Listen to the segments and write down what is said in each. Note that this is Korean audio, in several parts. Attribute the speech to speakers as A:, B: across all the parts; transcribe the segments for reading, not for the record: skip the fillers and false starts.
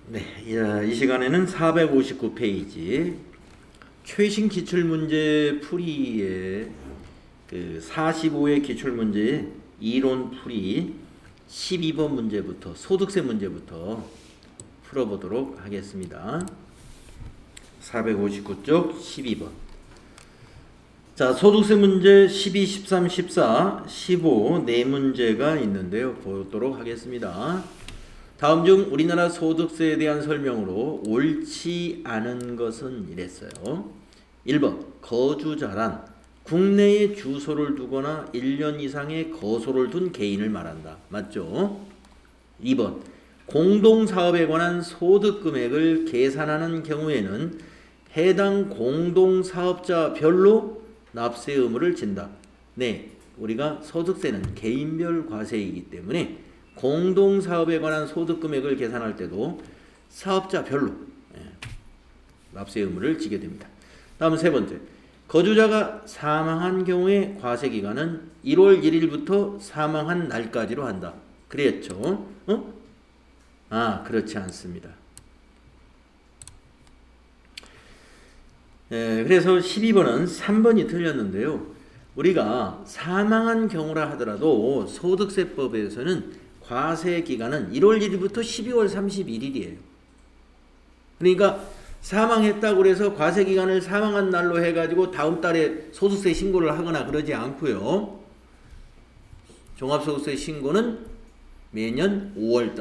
A: 네, 이 시간에는 459페이지 최신 기출문제 풀이의 그 45의 기출문제의 이론 풀이 12번 문제부터 소득세 문제부터 풀어보도록 하겠습니다. 459쪽 12번. 자, 소득세 문제 12, 13, 14, 15 네 문제가 있는데요. 보도록 하겠습니다. 다음 중 우리나라 소득세에 대한 설명으로 옳지 않은 것은 이랬어요. 1번 거주자란 국내에 주소를 두거나 1년 이상의 거소를 둔 개인을 말한다. 맞죠? 2번 공동사업에 관한 소득금액을 계산하는 경우에는 해당 공동사업자별로 납세 의무를 진다. 네, 우리가 소득세는 개인별 과세이기 때문에 공동사업에 관한 소득금액을 계산할 때도 사업자별로 납세 의무를 지게 됩니다. 다음 세 번째, 거주자가 사망한 경우에 과세기간은 1월 1일부터 사망한 날까지로 한다. 그랬죠? 그렇지 않습니다. 그래서 12번은 3번이 틀렸는데요. 우리가 사망한 경우라 하더라도 소득세법에서는 과세 기간은 1월 1일부터 12월 31일이에요. 그러니까 사망했다고 해서 과세 기간을 사망한 날로 해가지고 다음 달에 소득세 신고를 하거나 그러지 않고요. 종합소득세 신고는 매년 5월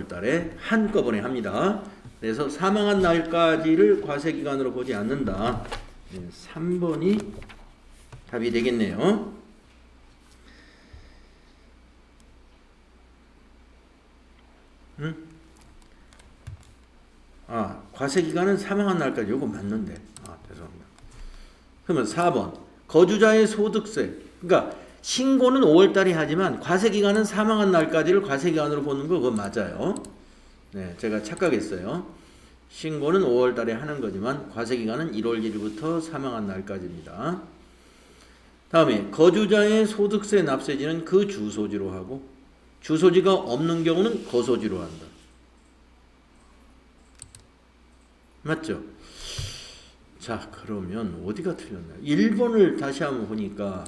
A: 달에 한꺼번에 합니다. 그래서 사망한 날까지를 과세 기간으로 보지 않는다. 3번이 답이 되겠네요. 과세기간은 사망한 날까지 요거 맞는데. 죄송합니다. 그러면 4번. 거주자의 소득세. 그러니까 신고는 5월달에 하지만 과세기간은 사망한 날까지를 과세기간으로 보는 거 그거 맞아요. 네, 제가 착각했어요. 신고는 5월달에 하는 거지만 과세기간은 1월 1일부터 사망한 날까지입니다. 다음에 거주자의 소득세 납세지는 그 주소지로 하고 주소지가 없는 경우는 거소지로 한다. 맞죠? 자, 그러면 어디가 틀렸나요? 1번을 다시 한번 보니까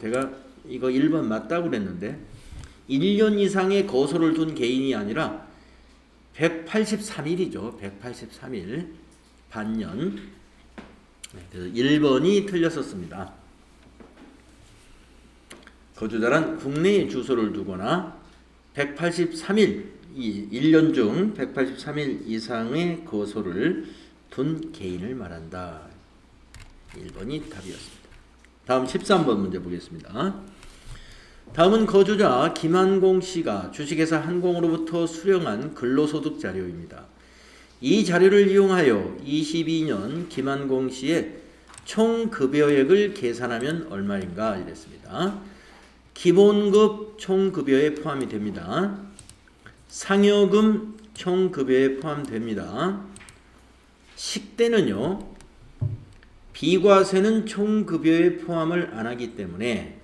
A: 제가 이거 1번 맞다고 그랬는데 1년 이상의 거소를 둔 개인이 아니라 183일이죠. 183일 반년. 그래서 1번이 틀렸었습니다. 거주자란 국내에 주소를 두거나 183일, 1년 중 183일 이상의 거소를 둔 개인을 말한다. 1번이 답이었습니다. 다음 13번 문제 보겠습니다. 다음은 거주자 김한공 씨가 주식회사 한공으로부터 수령한 근로소득 자료입니다. 이 자료를 이용하여 22년 김한공 씨의 총 급여액을 계산하면 얼마인가 이랬습니다. 기본급 총급여에 포함이 됩니다. 상여금 총급여에 포함됩니다. 식대는요, 비과세는 총급여에 포함을 안 하기 때문에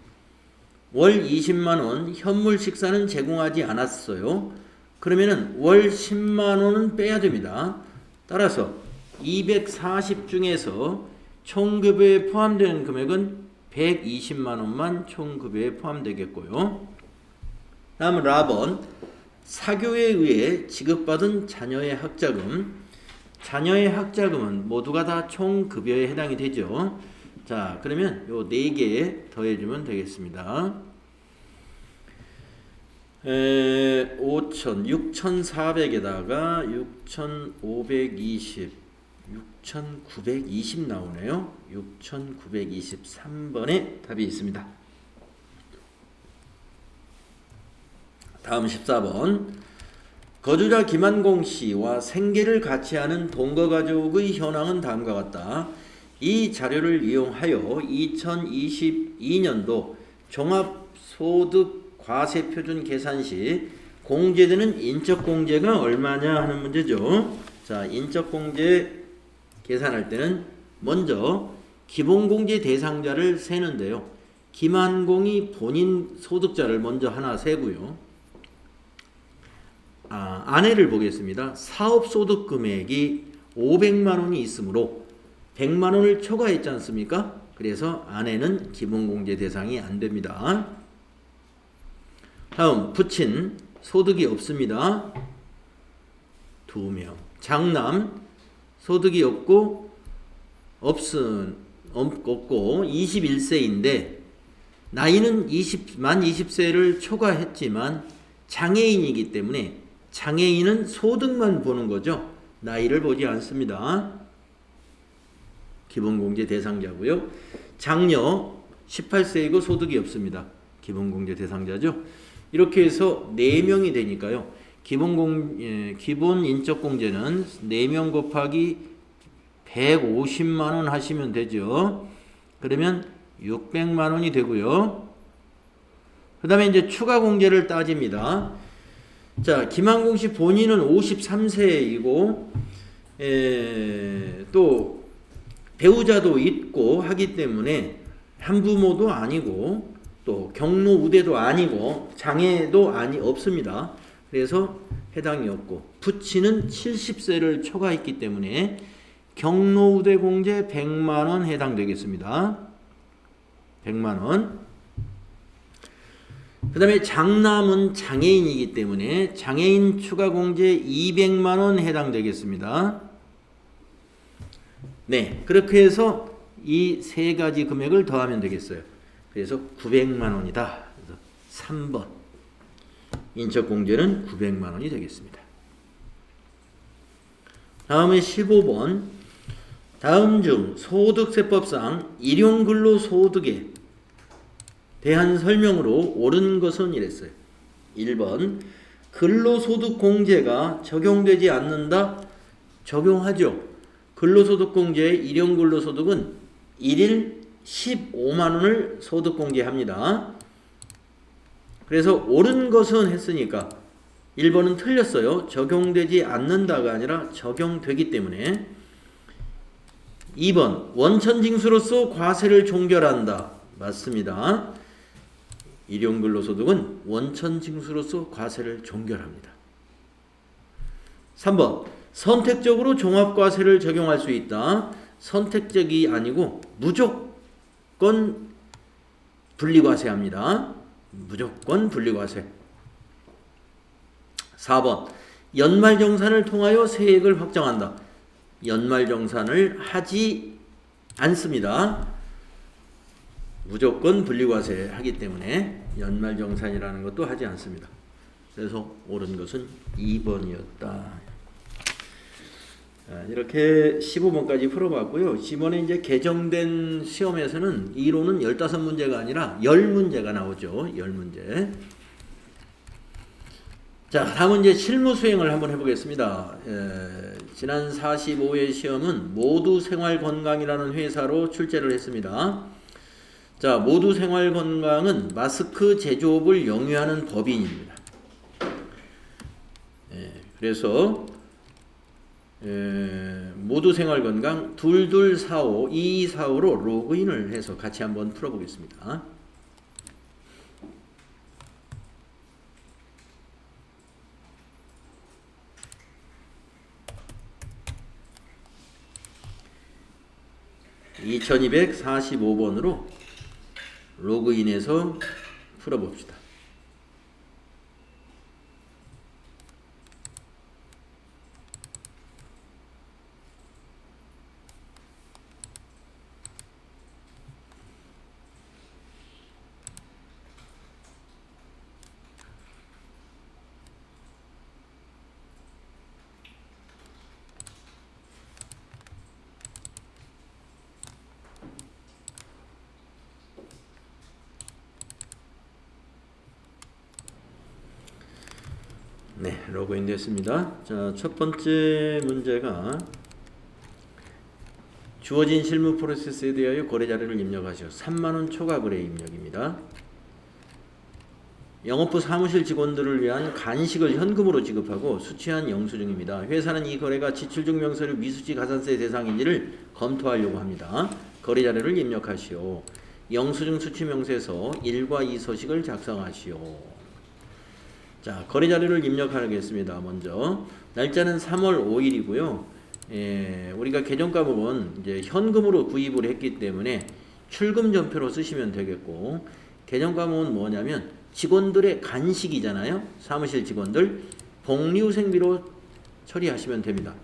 A: 월 20만원 현물 식사는 제공하지 않았어요. 그러면은 월 10만원은 빼야 됩니다. 따라서 240 중에서 총급여에 포함되는 금액은 120만원만 총급여에 포함되겠고요. 다음 라번, 사교에 의해 지급받은 자녀의 학자금. 자녀의 학자금은 모두가 다 총급여에 해당이 되죠. 자, 그러면 요 4개 더해주면 되겠습니다. 5천, 6,400에다가 6,520, 6,920 나오네요. 6,923번에 답이 있습니다. 다음 14번. 거주자 김한공 씨와 생계를 같이 하는 동거가족의 현황은 다음과 같다. 이 자료를 이용하여 2022년도 종합소득과세표준 계산 시 공제되는 인적공제가 얼마냐 하는 문제죠. 자, 인적공제 계산할 때는 먼저 기본공제 대상자를 세는데요. 김한공이 본인 소득자를 먼저 하나 세고요. 아내를 보겠습니다. 사업소득 금액이 500만 원이 있으므로 100만 원을 초과했지 않습니까? 그래서 아내는 기본공제 대상이 안 됩니다. 다음 부친 소득이 없습니다. 2명. 장남 소득이 없고 21세인데 나이는 만 20세를 초과했지만 장애인이기 때문에 장애인은 소득만 보는 거죠. 나이를 보지 않습니다. 기본공제 대상자고요. 장녀 18세이고 소득이 없습니다. 기본공제 대상자죠. 이렇게 해서 4명이 되니까요. 기본 인적공제는 4명 곱하기 150만 원 하시면 되죠. 그러면 600만 원이 되고요. 그 다음에 이제 추가 공제를 따집니다. 자, 김한공 씨 본인은 53세이고 또 배우자도 있고 하기 때문에 한부모도 아니고 또 경로 우대도 아니고 장애도 없습니다. 그래서 해당이 없고 부친은 70세를 초과했기 때문에 경로 우대 공제 100만 원 해당되겠습니다. 100만 원. 그 다음에 장남은 장애인이기 때문에 장애인 추가 공제 200만 원 해당되겠습니다. 네, 그렇게 해서 이 세 가지 금액을 더하면 되겠어요. 그래서 900만 원이다. 그래서 3번 인적공제는 900만 원이 되겠습니다. 다음에 15번 다음 중 소득세법상 일용근로소득에 대한 설명으로 옳은 것은 이랬어요. 1번 근로소득공제가 적용되지 않는다. 적용하죠. 근로소득공제의 일용근로소득은 1일 15만 원을 소득공제합니다. 그래서 옳은 것은 했으니까 1번은 틀렸어요. 적용되지 않는다가 아니라 적용되기 때문에. 2번 원천징수로서 과세를 종결한다. 맞습니다. 일용근로소득은 원천징수로서 과세를 종결합니다. 3번 선택적으로 종합과세를 적용할 수 있다. 선택적이 아니고 무조건 분리과세합니다. 무조건 분리과세. 4번 연말정산을 통하여 세액을 확정한다. 연말정산을 하지 않습니다. 무조건 분리과세 하기 때문에 연말정산이라는 것도 하지 않습니다. 그래서 옳은 것은 2번이었다. 이렇게 15번까지 풀어봤고요. 이번에 이제 개정된 시험에서는 이론은 15문제가 아니라 10문제가 나오죠. 10문제. 자, 다음은 이제 실무 수행을 한번 해보겠습니다. 지난 45회 시험은 모두생활건강이라는 회사로 출제를 했습니다. 자, 모두생활건강은 마스크 제조업을 영위하는 법인입니다. 그래서 모두생활건강 2245 2245로 로그인을 해서 같이 한번 풀어보겠습니다. (2245번으로) 로그인해서 풀어봅시다. 네, 로그인 됐습니다. 자, 첫 번째 문제가 주어진 실무 프로세스에 대하여 거래 자료를 입력하시오. 3만원 초과 거래 입력입니다. 영업부 사무실 직원들을 위한 간식을 현금으로 지급하고 수취한 영수증입니다. 회사는 이 거래가 지출증 명세를 미수지 가산세 대상인지를 검토하려고 합니다. 거래 자료를 입력하시오. 영수증 수취 명세서 1과 2 서식을 작성하시오. 자, 거래 자료를 입력하겠습니다. 먼저 날짜는 3월 5일이고요. 우리가 계정 과목은 이제 현금으로 구입을 했기 때문에 출금 전표로 쓰시면 되겠고, 계정 과목은 뭐냐면 직원들의 간식이잖아요. 사무실 직원들 복리후생비로 처리하시면 됩니다.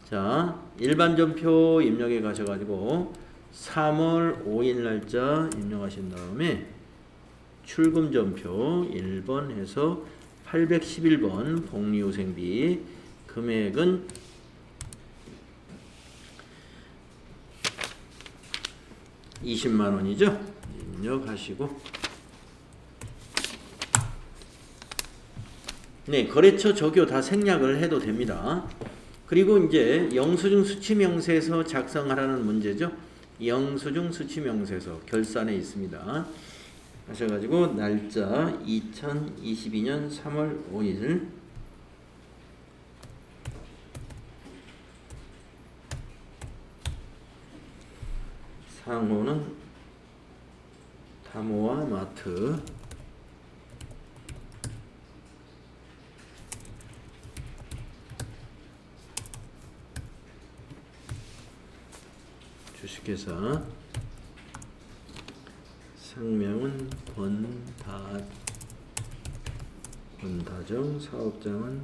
A: 자, 일반 전표 입력해 가셔가지고 3월 5일 날짜 입력하신 다음에 출금 전표 1번 해서 811번 복리후생비 금액은 20만 원이죠. 입력하시고, 네, 거래처 적요 다 생략을 해도 됩니다. 그리고 이제 영수증 수취명세서 작성하라는 문제죠. 영수증 수취명세서 결산에 있습니다. 하셔가지고 날짜 2022년 3월 5일 상호는 다모아 마트 주식회사, 상명은 권다정, 사업장은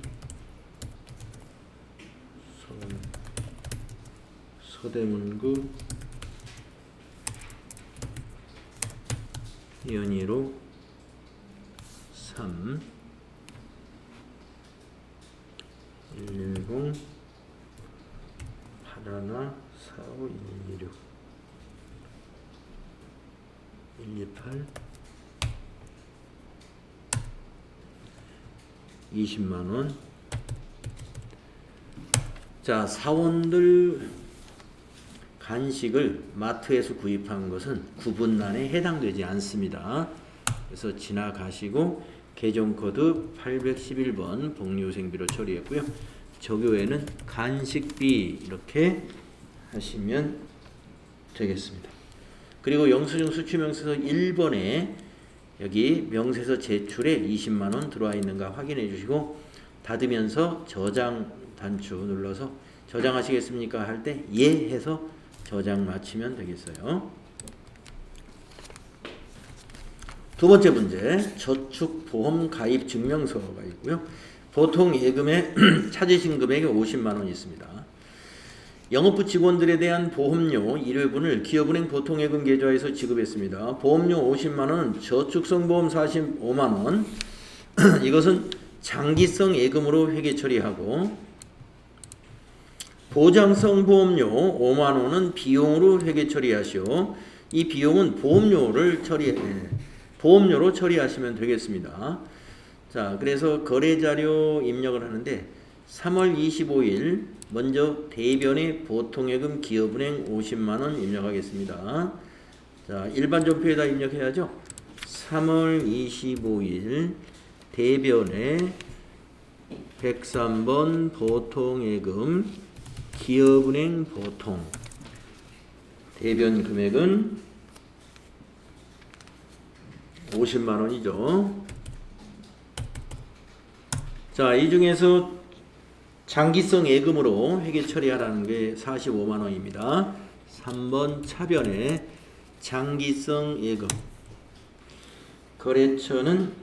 A: 서대문구 연희로 3 110 81 45 126 128 20만원. 자, 사원들 간식을 마트에서 구입한 것은 구분란에 해당되지 않습니다. 그래서 지나가시고 계정코드 811번 복리후생비로 처리했고요. 적요에는 간식비 이렇게 하시면 되겠습니다. 그리고 영수증 수취명세서 1번에 여기 명세서 제출에 20만원 들어와 있는가 확인해 주시고, 닫으면서 저장 단추 눌러서 저장하시겠습니까 할 때 예 해서 저장 마치면 되겠어요. 두 번째 문제, 저축보험 가입 증명서가 있고요. 보통 예금에 찾으신 금액이 50만원이 있습니다. 영업부 직원들에 대한 보험료 1회분을 기업은행 보통예금 계좌에서 지급했습니다. 보험료 50만원, 저축성보험 45만원, 이것은 장기성 예금으로 회계 처리하고, 보장성 보험료 5만원은 비용으로 회계 처리하시오. 이 비용은 보험료로 처리하시면 되겠습니다. 자, 그래서 거래자료 입력을 하는데 3월 25일 먼저 대변의 보통예금 기업은행 50만원 입력하겠습니다. 자, 일반 전표에다 입력해야죠. 3월 25일 대변의 103번 보통예금 기업은행 보통 대변 금액은 50만원이죠. 자, 이 중에서 장기성 예금으로 회계 처리하라는 게 45만원입니다. 3번 차변에 장기성 예금, 거래처는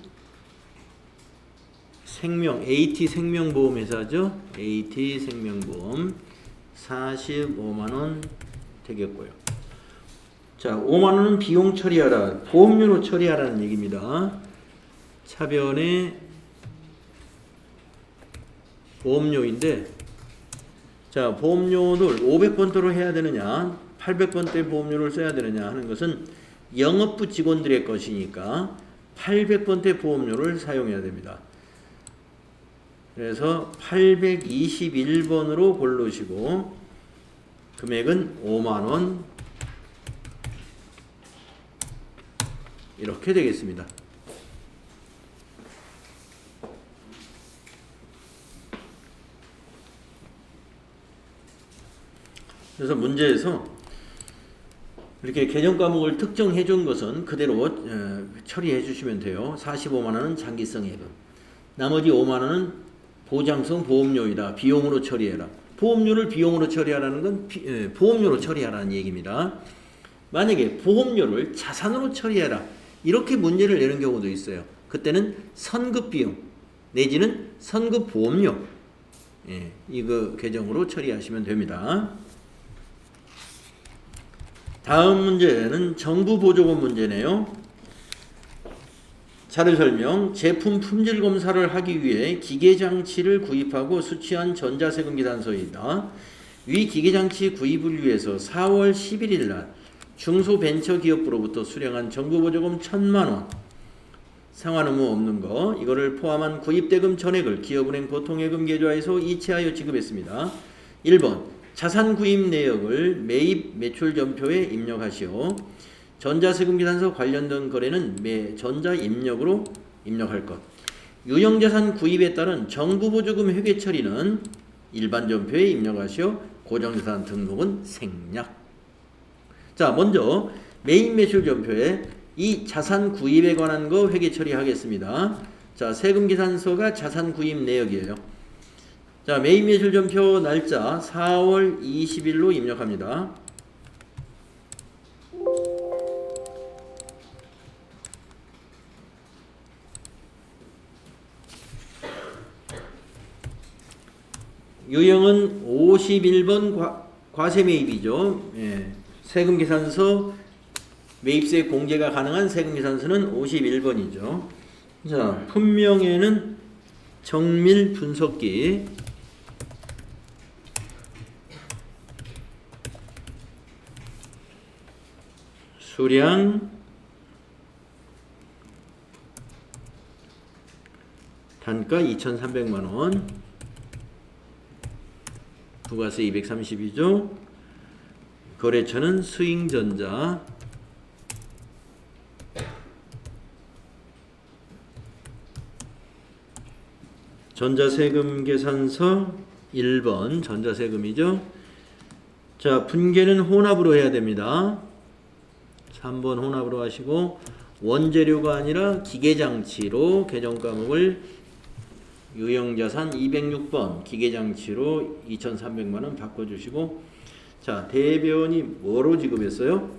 A: AT 생명보험회사죠. AT 생명보험 45만원 되겠고요. 자, 5만원은 비용 처리하라, 보험료로 처리하라는 얘기입니다. 차변에 보험료인데, 자, 보험료를 500번대로 해야 되느냐 800번대 보험료를 써야 되느냐 하는 것은 영업부 직원들의 것이니까 800번대 보험료를 사용해야 됩니다. 그래서 821번으로 고르시고 금액은 5만원 이렇게 되겠습니다. 그래서 문제에서 이렇게 개정 과목을 특정해 준 것은 그대로 처리해 주시면 돼요. 45만원은 장기성 예금, 나머지 5만 원은 보장성 보험료이다. 비용으로 처리해라. 보험료를 비용으로 처리하라는 건 보험료로 처리하라는 얘기입니다. 만약에 보험료를 자산으로 처리해라. 이렇게 문제를 내는 경우도 있어요. 그때는 선급비용 내지는 선급보험료 이거 계정으로 처리하시면 됩니다. 다음 문제는 정부보조금 문제네요. 자료 설명. 제품 품질 검사를 하기 위해 기계장치를 구입하고 수취한 전자세금 계산서이다. 위 기계장치 구입을 위해서 4월 11일 날 중소벤처기업부로부터 수령한 정부보조금 1,000만원 상환 의무 없는 거 이거를 포함한 구입대금 전액을 기업은행 보통예금 계좌에서 이체하여 지급했습니다. 1번 자산 구입 내역을 매입 매출 전표에 입력하시오. 전자세금 계산서 관련된 거래는 전자 입력으로 입력할 것. 유형자산 구입에 따른 정부보조금 회계 처리는 일반 전표에 입력하시오. 고정자산 등록은 생략. 자, 먼저 매입 매출 전표에 이 자산 구입에 관한 거 회계 처리하겠습니다. 자, 세금 계산서가 자산 구입 내역이에요. 자, 매입 매출 전표 날짜 4월 20일로 입력합니다. 유형은 51번 과세 매입이죠. 세금 계산서 매입세 공제가 가능한 세금 계산서는 51번이죠. 자, 품명에는 정밀 분석기, 수량, 단가 2,300만원, 부가세 230이죠. 거래처는 수잉전자, 전자세금 계산서 1번 전자세금이죠. 자, 분계는 혼합으로 해야 됩니다. 3번 혼합으로 하시고 원재료가 아니라 기계장치로 계정과목을 유형자산 206번 기계장치로 2,300만원 바꿔주시고 자, 대변이 뭐로 지급했어요?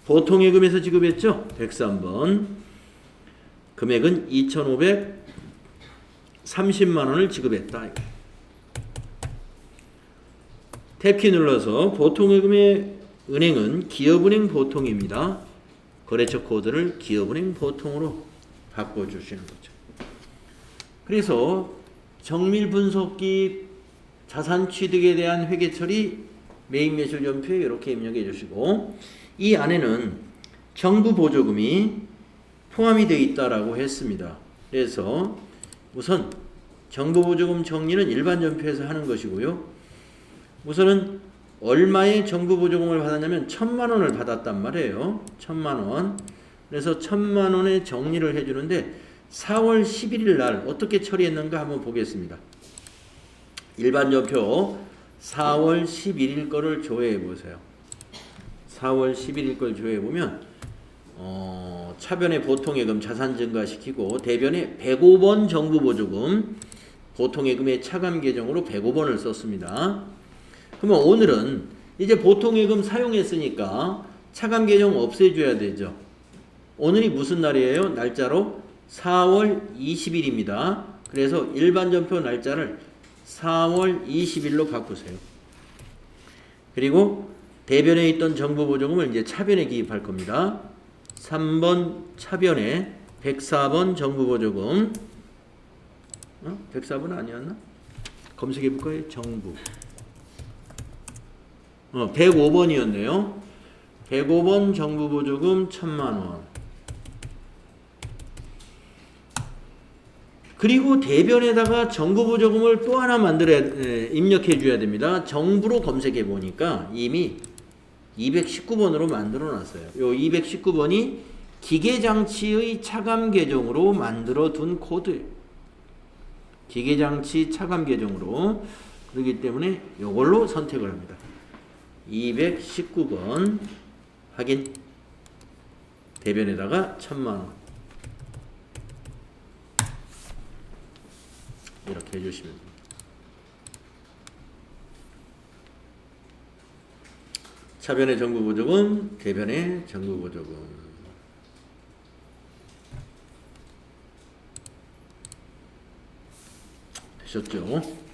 A: 보통예금에서 지급했죠? 103번 금액은 2,530만원을 지급했다. 탭키 눌러서 보통예금의 은행은 기업은행 보통입니다. 거래처 코드를 기업은행 보통으로 바꿔주시는 거죠. 그래서 정밀분석기 자산 취득에 대한 회계 처리 매입 매출 전표에 이렇게 입력해 주시고 이 안에는 정부 보조금이 포함이 되어 있다라고 했습니다. 그래서 우선 정부 보조금 정리는 일반 전표에서 하는 것이고요. 우선은 얼마의 정부 보조금을 받았냐면 1,000만 원을 받았단 말이에요. 1,000만 원. 그래서 1,000만 원의 정리를 해주는데 4월 11일 날 어떻게 처리했는가 한번 보겠습니다. 일반 전표 4월 11일 거를 조회해 보세요. 4월 11일 걸 조회해 보면 차변에 보통예금 자산 증가시키고 대변에 105번 정부 보조금 보통예금의 차감 계정으로 105번을 썼습니다. 그러면 오늘은 이제 보통예금 사용했으니까 차감 계정 없애줘야 되죠. 오늘이 무슨 날이에요? 날짜로 4월 20일입니다. 그래서 일반 전표 날짜를 4월 20일로 바꾸세요. 그리고 대변에 있던 정부 보조금을 이제 차변에 기입할 겁니다. 3번 차변에 104번 정부 보조금 104번 아니었나? 검색해 볼까요? 정부 105번이었네요. 105번 정부 보조금 1,000만원. 그리고 대변에다가 정부 보조금을 또 하나 입력해 줘야 됩니다. 정부로 검색해 보니까 이미 219번으로 만들어 놨어요. 요 219번이 기계장치의 차감 계정으로 만들어 둔 코드예요. 기계장치 차감 계정으로. 그렇기 때문에 요걸로 선택을 합니다. 219번 확인. 대변에다가 1,000만원. 이렇게 해주시면 됩니다. 차변의 정부보조금, 대변의 정부보조금. 되셨죠?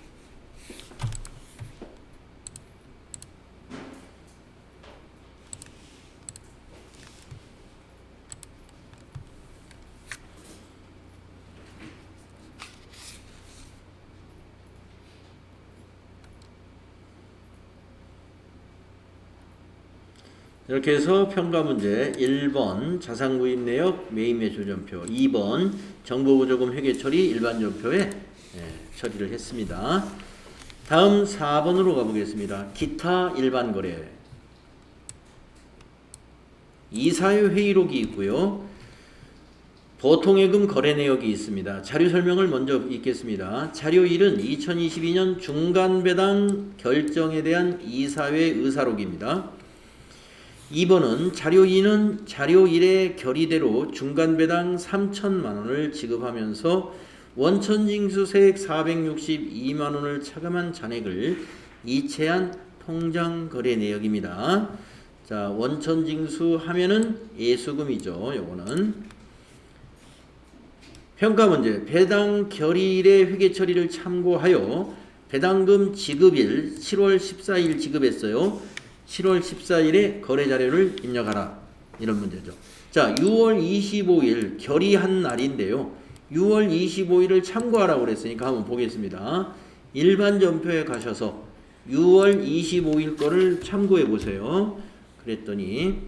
A: 이렇게 해서 평가 문제 1번 자산구입 내역 매입 매출 전표, 2번 정보보조금 회계 처리 일반 전표에 처리를 했습니다. 다음 4번으로 가보겠습니다. 기타 일반 거래. 이사회 회의록이 있고요. 보통예금 거래 내역이 있습니다. 자료 설명을 먼저 읽겠습니다. 자료 1은 2022년 중간배당 결정에 대한 이사회 의사록입니다. 2번은 자료 2는 자료 1의 결의대로 중간배당 3천만원을 지급하면서 원천징수세액 462만원을 차감한 잔액을 이체한 통장거래 내역입니다. 자, 원천징수 하면은 예수금이죠. 요거는 평가문제. 배당 결의일의 회계처리를 참고하여 배당금 지급일 7월 14일 지급했어요. 7월 14일에 거래자료를 입력하라. 이런 문제죠. 자, 6월 25일 결의한 날인데요. 6월 25일을 참고하라고 그랬으니까 한번 보겠습니다. 일반 전표에 가셔서 6월 25일 거를 참고해 보세요. 그랬더니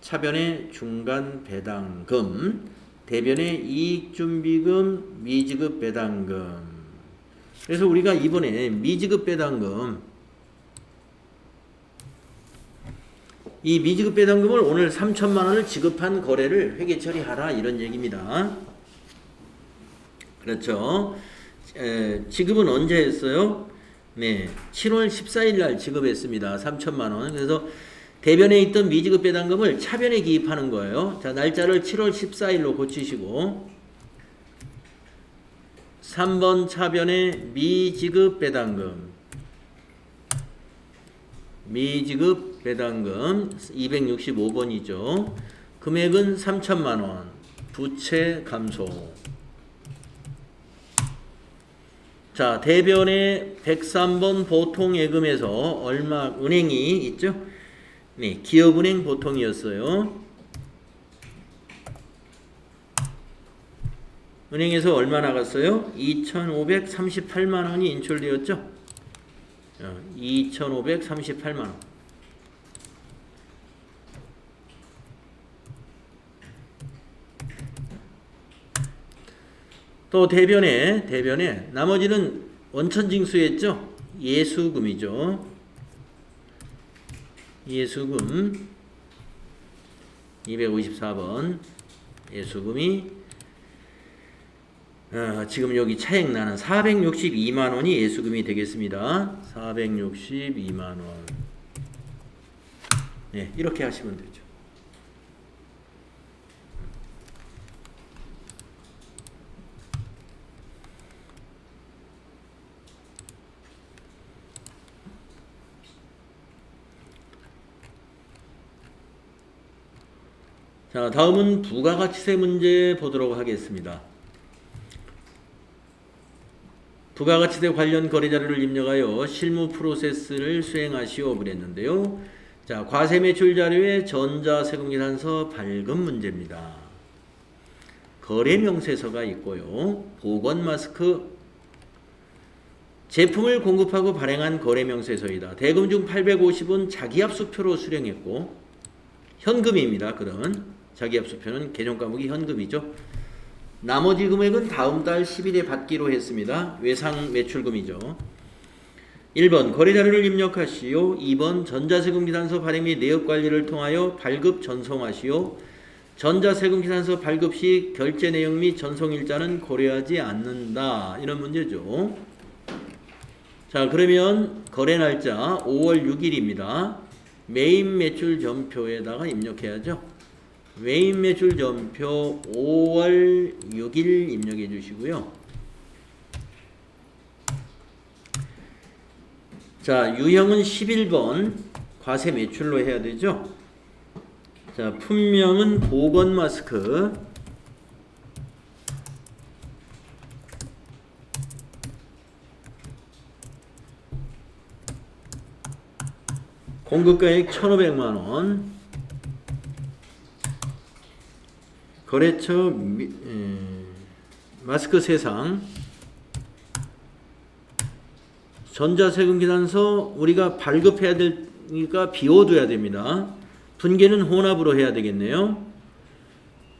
A: 차변의 중간 배당금, 대변의 이익준비금, 미지급 배당금. 그래서 우리가 이번에 미지급 배당금, 이 미지급 배당금을 오늘 3천만원을 지급한 거래를 회계 처리하라 이런 얘기입니다. 그렇죠. 지급은 언제 했어요? 네, 7월 14일 날 지급했습니다. 3천만원. 그래서 대변에 있던 미지급 배당금을 차변에 기입하는 거예요. 자, 날짜를 7월 14일로 고치시고 3번 차변에 미지급 배당금, 미지급 배당금 265번이죠. 금액은 3천만원. 부채 감소. 자, 대변의 103번 보통예금에서 얼마, 은행이 있죠? 네, 기업은행 보통이었어요. 은행에서 얼마 나갔어요? 2,538만원이 인출되었죠? 2,538만원. 또 대변에 나머지는 원천징수했죠? 예수금이죠. 예수금 254번 예수금이 지금 여기 차액 나는 462만원이 예수금이 되겠습니다. 462만원. 네, 이렇게 하시면 되죠. 자, 다음은 부가가치세 문제 보도록 하겠습니다. 부가가치세 관련 거래자료를 입력하여 실무 프로세스를 수행하시오 그랬는데요. 자, 과세매출 자료의 전자세금계산서 발급 문제입니다. 거래명세서가 있고요. 보건마스크 제품을 공급하고 발행한 거래명세서이다. 대금 중 850은 자기압수표로 수령했고 현금입니다. 그런 자기압수표는 개정과목이 현금이죠. 나머지 금액은 다음 달 10일에 받기로 했습니다. 외상매출금이죠. 1번 거래자료를 입력하시오. 2번 전자세금계산서 발행 및 내역관리를 통하여 발급 전송하시오. 전자세금계산서 발급 시 결제 내용 및 전송일자는 고려하지 않는다. 이런 문제죠. 자, 그러면 거래 날짜 5월 6일입니다. 매입 매출 전표에다가 입력해야죠. 매입 매출 전표 5월 6일 입력해 주시고요. 자, 유형은 11번 과세 매출로 해야 되죠. 자, 품명은 보건 마스크. 공급가액 1,500만원. 거래처 마스크 세상. 전자세금계산서 우리가 발급해야 되니까 비워둬야 됩니다. 분계는 혼합으로 해야 되겠네요.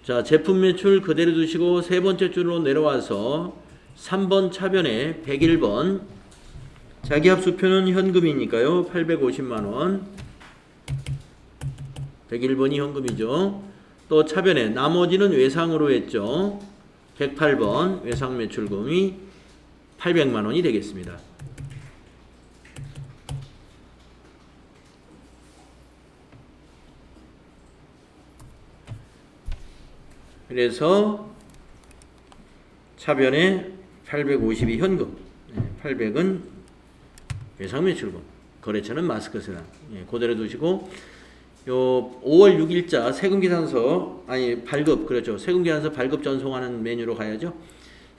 A: 자, 제품 매출 그대로 두시고 세 번째 줄로 내려와서 3번 차변에 101번 자기합수표는 현금이니까요. 850만원. 101번이 현금이죠. 또 차변에 나머지는 외상으로 했죠. 108번 외상 매출금이 800만원이 되겠습니다. 그래서 차변에 850이 현금, 800은 외상 매출금, 거래처는 마스크 세상. 그대로 두시고 요 5월 6일자 세금계산서 발급, 그렇죠. 세금계산서 발급 전송하는 메뉴로 가야죠.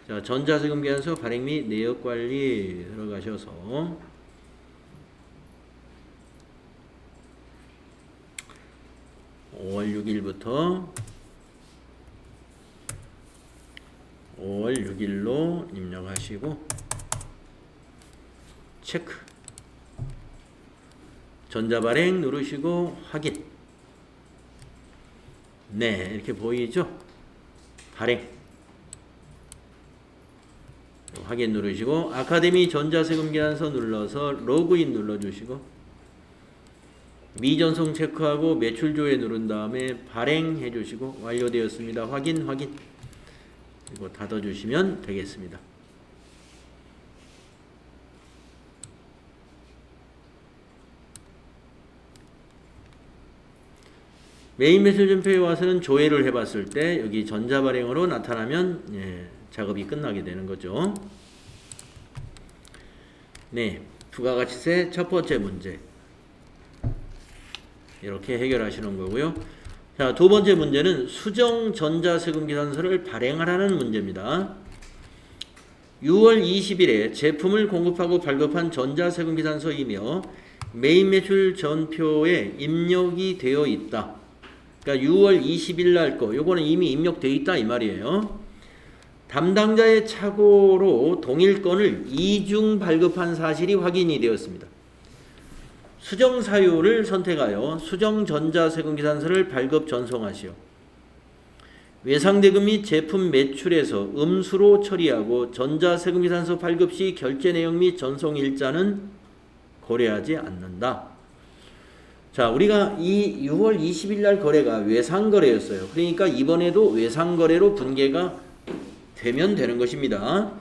A: 자, 전자세금계산서 발행 및 내역관리 들어가셔서 5월 6일부터 5월 6일로 입력하시고 체크, 전자발행 누르시고 확인. 네, 이렇게 보이죠? 발행 확인 누르시고 아카데미 전자세금계산서 눌러서 로그인 눌러주시고 미전송 체크하고 매출조회 누른 다음에 발행해 주시고 완료되었습니다. 확인. 그리고 닫아주시면 되겠습니다. 메인 매출전표에 와서는 조회를 해봤을 때 여기 전자발행으로 나타나면 작업이 끝나게 되는 거죠. 네, 부가가치세 첫 번째 문제 이렇게 해결하시는 거고요. 자, 두 번째 문제는 수정 전자세금계산서를 발행하라는 문제입니다. 6월 20일에 제품을 공급하고 발급한 전자세금계산서이며 메인 매출 전표에 입력이 되어 있다. 그러니까 6월 20일 날 거, 요거는 이미 입력되어 있다 이 말이에요. 담당자의 착오로 동일 건을 이중 발급한 사실이 확인이 되었습니다. 수정 사유를 선택하여 수정 전자세금계산서를 발급 전송하시오. 외상대금 및 제품 매출에서 음수로 처리하고 전자세금계산서 발급 시 결제 내역 및 전송 일자는 고려하지 않는다. 자, 우리가 이 6월 20일 날 거래가 외상거래였어요. 그러니까 이번에도 외상거래로 분계가 되면 되는 것입니다.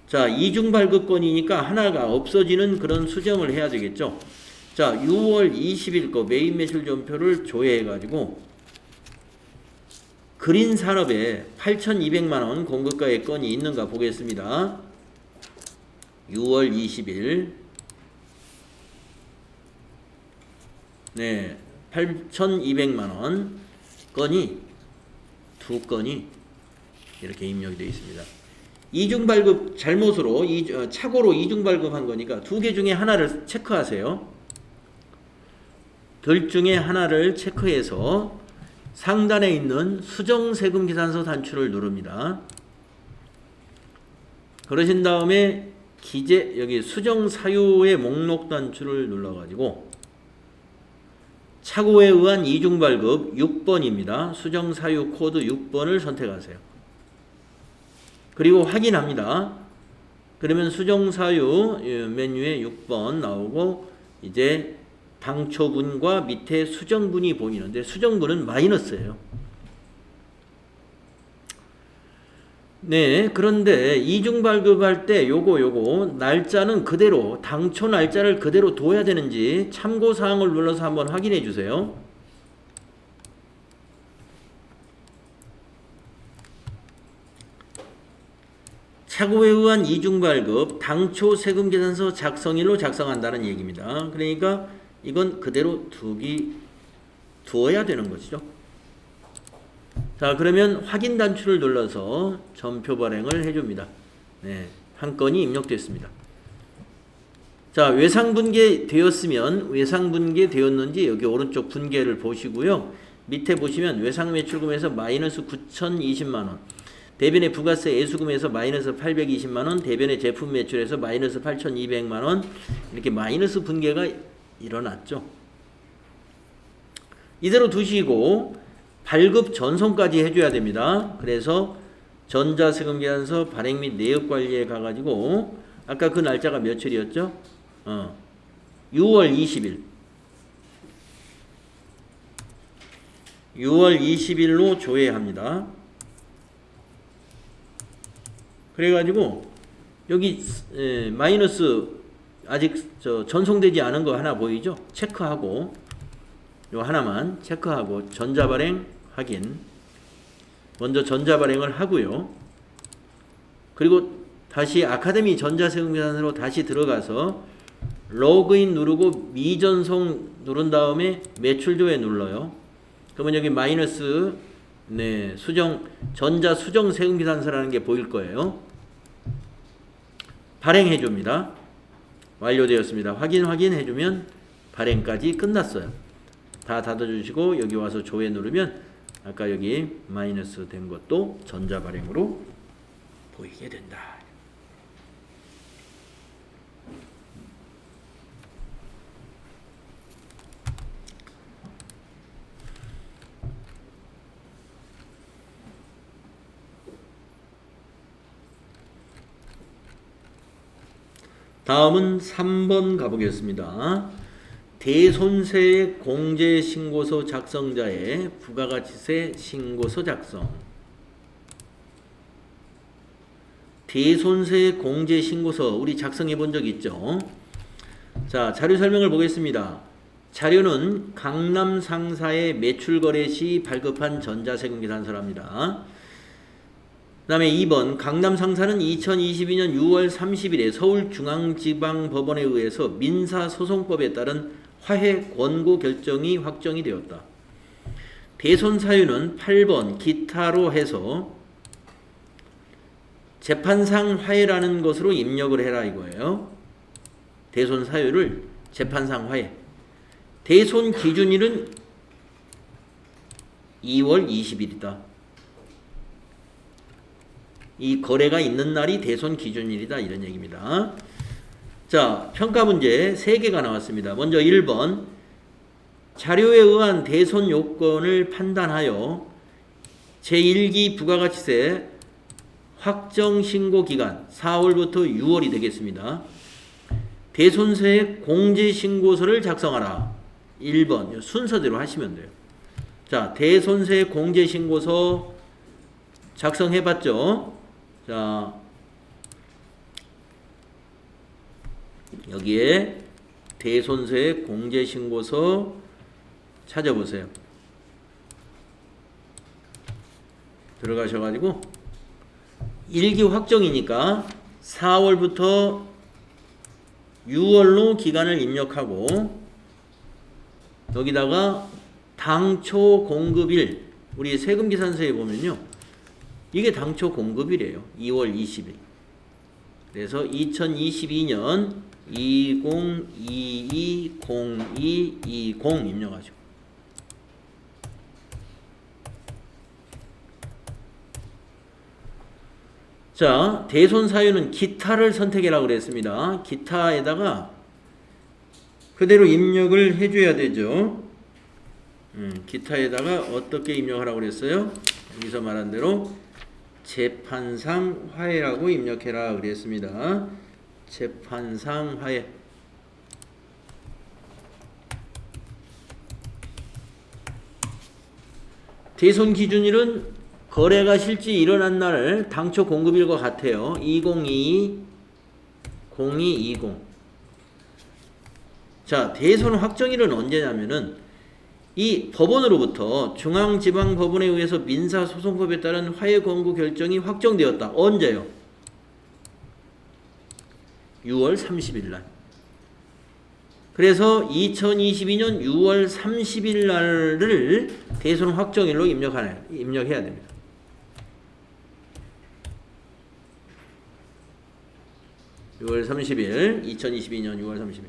A: 자, 이중 발급권이니까 하나가 없어지는 그런 수정을 해야 되겠죠. 자, 6월 20일 거 메인 매출 전표를 조회해가지고 그린산업에 8,200만원 공급가액 건이 있는가 보겠습니다. 6월 20일 네, 8,200만원 건이 두 건이 이렇게 입력이 되어 있습니다. 이중발급 잘못으로 착오로 이중발급한 거니까 두 개 중에 하나를 체크하세요. 둘 중에 하나를 체크해서 상단에 있는 수정세금계산서 단추를 누릅니다. 그러신 다음에 여기 수정사유의 목록 단추를 눌러가지고 착오에 의한 이중발급 6번입니다. 수정사유 코드 6번을 선택하세요. 그리고 확인합니다. 그러면 수정사유 메뉴에 6번 나오고 이제 당초분과 밑에 수정분이 보이는데 수정분은 마이너스예요. 네, 그런데 이중 발급할 때 요거 날짜는 그대로 당초 날짜를 그대로 둬야 되는지 참고 사항을 눌러서 한번 확인해 주세요. 착오에 의한 이중발급, 당초 세금계산서 작성일로 작성한다는 얘기입니다. 그러니까 이건 그대로 두어야 되는 것이죠. 자, 그러면 확인 단추를 눌러서 전표 발행을 해줍니다. 네, 한 건이 입력됐습니다. 자, 외상분계 되었는지 여기 오른쪽 분계를 보시고요. 밑에 보시면 외상매출금에서 마이너스 9,020만원, 대변의 부가세 애수금에서 마이너스 820만원, 대변의 제품 매출에서 마이너스 8,200만원, 이렇게 마이너스 분계가 일어났죠. 이대로 두시고 발급 전송까지 해줘야 됩니다. 그래서 전자세금계산서 발행 및 내역관리에 가가지고 아까 그 날짜가 며칠이었죠? 6월 20일 6월 20일로 조회합니다. 그래가지고 여기 마이너스 아직 전송되지 않은 거 하나 보이죠? 체크하고 요 하나만 체크하고 전자발행 확인. 먼저 전자발행을 하고요. 그리고 다시 아카데미 전자세금계산서로 다시 들어가서 로그인 누르고 미전송 누른 다음에 매출조회 눌러요. 그러면 여기 마이너스 전자 수정 세금계산서라는 게 보일 거예요. 발행해 줍니다. 완료되었습니다. 확인해 주면 발행까지 끝났어요. 다 닫아주시고 여기 와서 조회 누르면 아까 여기 마이너스 된 것도 전자발행으로 보이게 된다. 다음은 3번 가보겠습니다. 대손세액 공제신고서 작성자의 부가가치세 신고서 작성. 대손세액 공제신고서 우리 작성해 본 적 있죠? 자, 자료 설명을 보겠습니다. 자료는 강남 상사의 매출 거래 시 발급한 전자세금 계산서랍니다. 그 다음에 2번 강남 상사는 2022년 6월 30일에 서울중앙지방법원에 의해서 민사소송법에 따른 화해 권고 결정이 확정이 되었다. 대손 사유는 8번 기타로 해서 재판상 화해라는 것으로 입력을 해라 이거예요. 대손 사유를 재판상 화해. 대손 기준일은 2월 20일이다. 이 거래가 있는 날이 대손 기준일이다 이런 얘기입니다. 자, 평가 문제 3개가 나왔습니다. 먼저 1번 자료에 의한 대손 요건을 판단하여 제1기 부가가치세 확정 신고 기간 4월부터 6월이 되겠습니다. 대손세액 공제신고서를 작성하라. 1번 순서대로 하시면 돼요. 자, 대손세액 공제신고서 작성해봤죠? 자, 여기에 대손세액 공제신고서 찾아보세요. 들어가셔가지고 1기 확정이니까 4월부터 6월로 기간을 입력하고 여기다가 당초 공급일 우리 세금계산서에 보면요. 이게 당초 공급일이에요. 2월 20일. 그래서 2022년 20220220 입력하죠. 자, 대손 사유는 기타를 선택해라고 그랬습니다. 기타에다가 그대로 입력을 해줘야 되죠. 기타에다가 어떻게 입력하라고 그랬어요? 여기서 말한 대로 재판상 화해라고 입력해라 그랬습니다. 재판상 화해. 대손 기준일은 거래가 실제 일어난 날 당초 공급일과 같아요. 2022-0220. 자, 대손 확정일은 언제냐면은 이 법원으로부터 중앙지방법원에 의해서 민사소송법에 따른 화해 권고 결정이 확정되었다. 언제요? 6월 30일 날. 그래서 2022년 6월 30일 날을 대손 확정일로 입력해야 됩니다. (6월 30일) 2022년 6월 30일.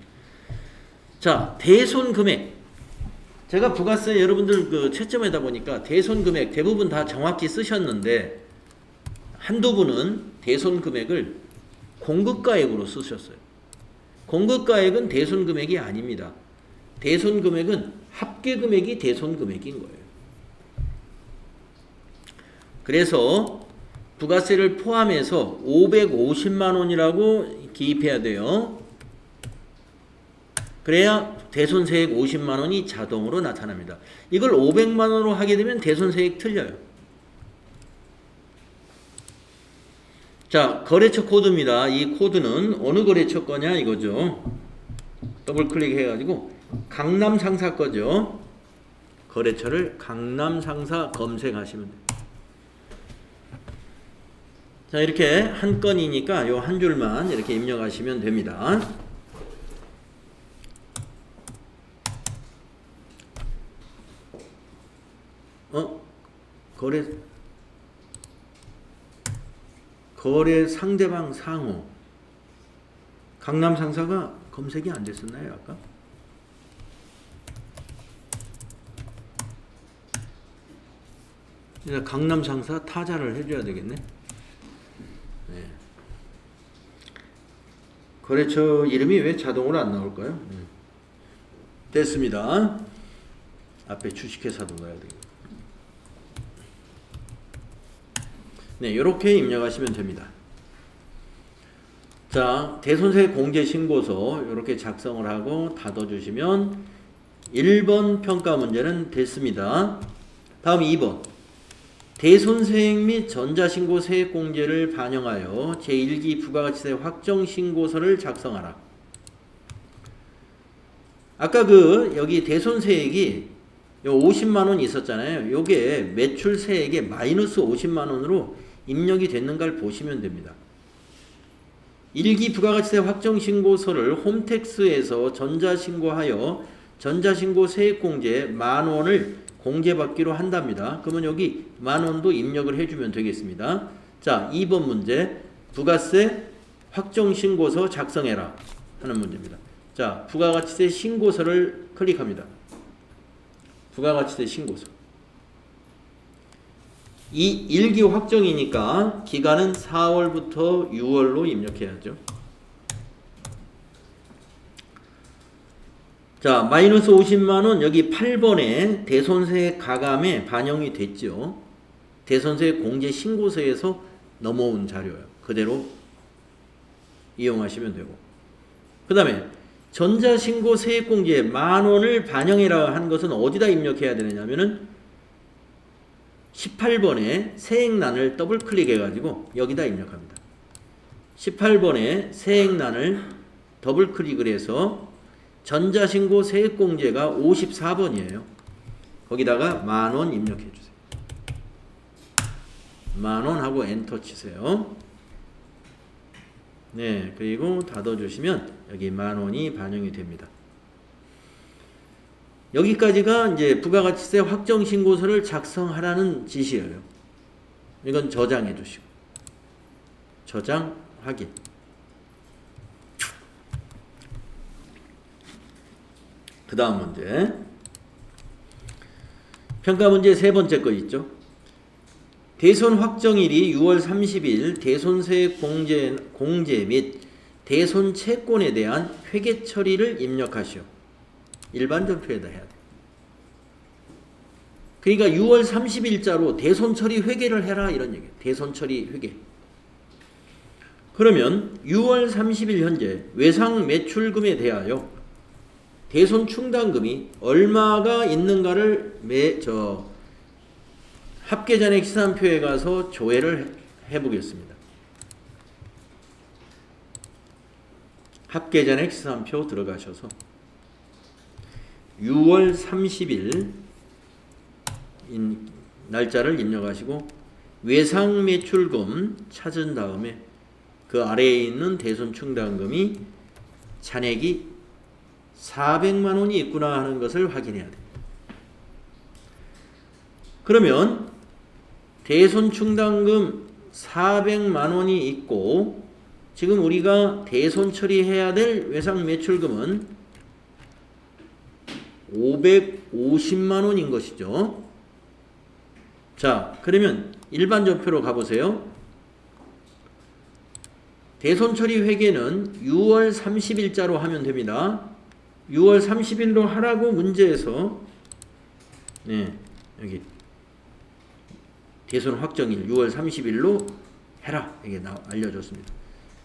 A: 자, 대손 금액. 제가 부가세 여러분들 그 채점하다 보니까 대손 금액 대부분 다 정확히 쓰셨는데 한두 분은 대손 금액을 공급가액으로 쓰셨어요. 공급가액은 대손 금액이 아닙니다. 대손 금액은 합계 금액이 대손 금액인 거예요. 그래서 부가세를 포함해서 550만 원이라고 기입해야 돼요. 그래야 대손세액 50만 원이 자동으로 나타납니다. 이걸 500만 원으로 하게 되면 대손세액 틀려요. 자, 거래처 코드입니다. 이 코드는 어느 거래처 거냐 이거죠. 더블 클릭해가지고 강남 상사 거죠. 거래처를 강남 상사 검색하시면 돼요. 자, 이렇게 한 건이니까 요 한 줄만 이렇게 입력하시면 됩니다. 거래 상대방 상호. 강남 상사가 검색이 안 됐었나요, 아까? 그래서 강남 상사 타자를 해줘야 되겠네. 네. 거래처 이름이 왜 자동으로 안 나올까요? 됐습니다. 앞에 주식회사도 넣어야 되겠네. 네, 이렇게 입력하시면 됩니다. 자, 대손세 공제 신고서 이렇게 작성을 하고 닫아주시면 1번 평가 문제는 됐습니다. 다음 2번. 대손세액 및 전자신고 세액공제를 반영하여 제1기 부가가치세 확정신고서를 작성하라. 아까 여기 대손세액이 50만원 있었잖아요. 요게 매출세액에 마이너스 50만원으로 입력이 됐는가를 보시면 됩니다. 1기 부가가치세 확정신고서를 홈택스에서 전자신고하여 전자신고 세액공제 만원을 공제받기로 한답니다. 그러면 여기 만원도 입력을 해주면 되겠습니다. 자, 2번 문제. 부가세 확정신고서 작성해라 하는 문제입니다. 자, 부가가치세 신고서를 클릭합니다. 부가가치세 신고서. 이 1기 확정이니까 기간은 4월부터 6월로 입력해야죠. 자, 마이너스 50만원 여기 8번에 대손세 가감에 반영이 됐죠. 대손세 공제 신고서에서 넘어온 자료예요. 그대로 이용하시면 되고. 그 다음에 전자신고 세액공제 만원을 반영해라 한 것은 어디다 입력해야 되느냐면은 18번에 세액란을 더블 클릭해가지고 여기다 입력합니다. 18번에 세액란을 더블 클릭을 해서 전자신고 세액공제가 54번이에요. 거기다가 만원 입력해주세요. 만원 하고 엔터 치세요. 네, 그리고 닫아주시면 여기 만원이 반영이 됩니다. 여기까지가 이제 부가가치세 확정신고서를 작성하라는 지시예요. 이건 저장해 주시고. 저장, 확인. 그 다음 문제. 평가 문제 세 번째 거 있죠. 대손 확정일이 6월 30일 대손세 공제 및 대손 채권에 대한 회계 처리를 입력하시오. 일반 전표에다 해야 돼. 그러니까 6월 30일자로 대손 처리 회계를 해라 이런 얘기예요. 대손 처리 회계. 그러면 6월 30일 현재 외상 매출금에 대하여 대손 충당금이 얼마가 있는가를 합계잔액 시산표에 가서 조회를 해보겠습니다. 합계잔액 시산표 들어가셔서 6월 30일 날짜를 입력하시고 외상 매출금 찾은 다음에 그 아래에 있는 대손 충당금이 잔액이 400만 원이 있구나 하는 것을 확인해야 됩니다. 그러면 대손 충당금 400만 원이 있고 지금 우리가 대손 처리해야 될 외상 매출금은 550만 원인 것이죠. 자, 그러면 일반 전표로 가보세요. 대손 처리 회계는 6월 30일자로 하면 됩니다. 6월 30일로 하라고 문제에서 여기 대손 확정일 6월 30일로 해라 이게 알려줬습니다.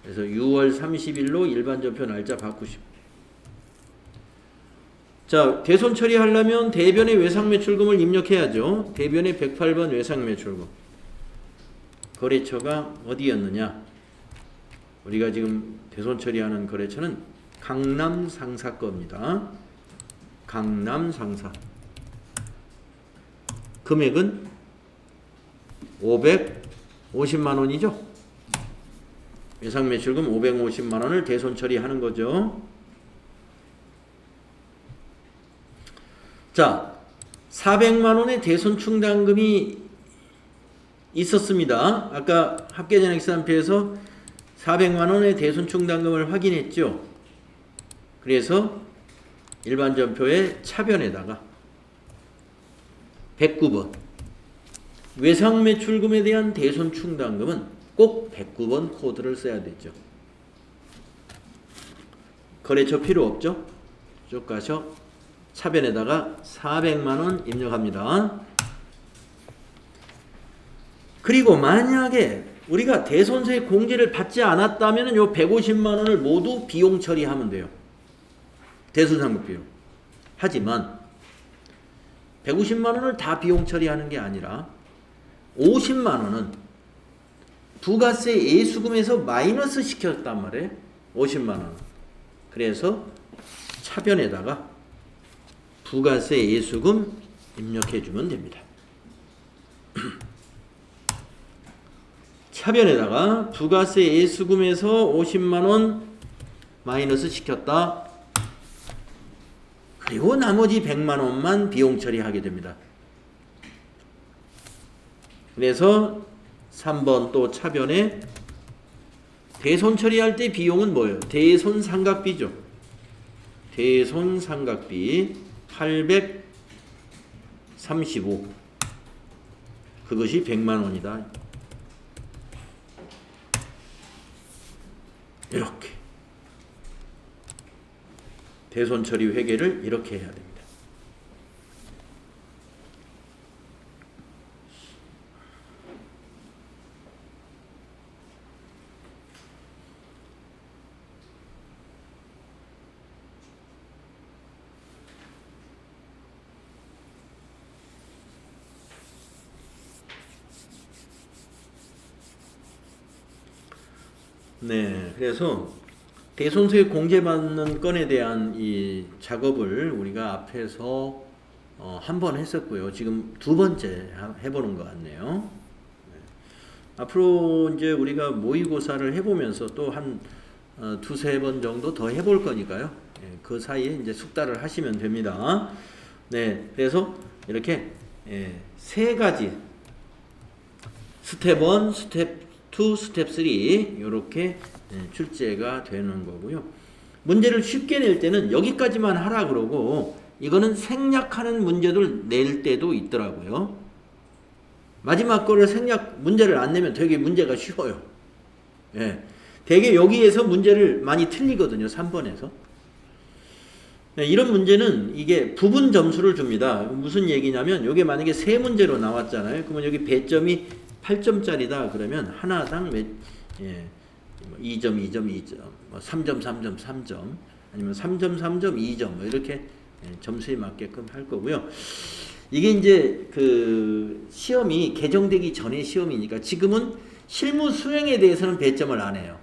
A: 그래서 6월 30일로 일반 전표 날짜 바꾸시고, 자, 대손 처리하려면 대변의 외상 매출금을 입력해야죠. 대변의 108번 외상 매출금 거래처가 어디였느냐? 우리가 지금 대손 처리하는 거래처는 강남 상사 겁니다. 강남 상사. 금액은 550만 원이죠. 외상 매출금 550만 원을 대손 처리하는 거죠. 자, 400만 원의 대손 충당금이 있었습니다. 아까 합계잔액상표에서 400만 원의 대손 충당금을 확인했죠. 그래서 일반 전표의 차변에다가 109번 외상 매출금에 대한 대손 충당금은 꼭 109번 코드를 써야 되죠. 거래처 필요 없죠? 쭉 가셔 차변에다가 400만 원 입력합니다. 그리고 만약에 우리가 대손세 공제를 받지 않았다면 요 150만 원을 모두 비용 처리하면 돼요. 대손상국 비용. 하지만 150만 원을 다 비용 처리하는 게 아니라 50만 원은 부가세 예수금에서 마이너스 시켰단 말이에요. 50만 원. 그래서 차변에다가 부가세 예수금 입력해 주면 됩니다. 차변에다가 부가세 예수금에서 50만 원 마이너스 시켰다. 그리고 나머지 100만 원만 비용 처리하게 됩니다. 그래서 3번 또 차변에 대손 처리할 때 비용은 뭐예요? 대손 상각비죠. 대손 상각비 835. 그것이 100만 원이다. 이렇게 대손 처리 회계를 이렇게 해야 됩니다. 네, 그래서 대손세 공제받는 건에 대한 이 작업을 우리가 앞에서 한 번 했었고요. 지금 두 번째 해보는 것 같네요. 네. 앞으로 이제 우리가 모의고사를 해보면서 또 한 두세 번 정도 더 해볼 거니까요. 네, 그 사이에 이제 숙달을 하시면 됩니다. 네, 그래서 이렇게 세 가지 스텝 1, 스텝 2, 스텝 3 이렇게 출제가 되는 거고요. 문제를 쉽게 낼 때는 여기까지만 하라 그러고 이거는 생략하는 문제를 낼 때도 있더라고요. 마지막 거를 문제를 안 내면 되게 문제가 쉬워요. 예. 되게 여기에서 문제를 많이 틀리거든요. 3번에서. 네, 이런 문제는 이게 부분 점수를 줍니다. 무슨 얘기냐면 이게 만약에 세 문제로 나왔잖아요. 그러면 여기 배점이 8점짜리다 그러면 하나당 2점, 2점, 2점, 3점, 3점, 3점, 아니면 3점, 3점, 2점 이렇게 점수에 맞게끔 할 거고요. 이게 이제 그 시험이 개정되기 전에 시험이니까 지금은 실무 수행에 대해서는 배점을 안 해요.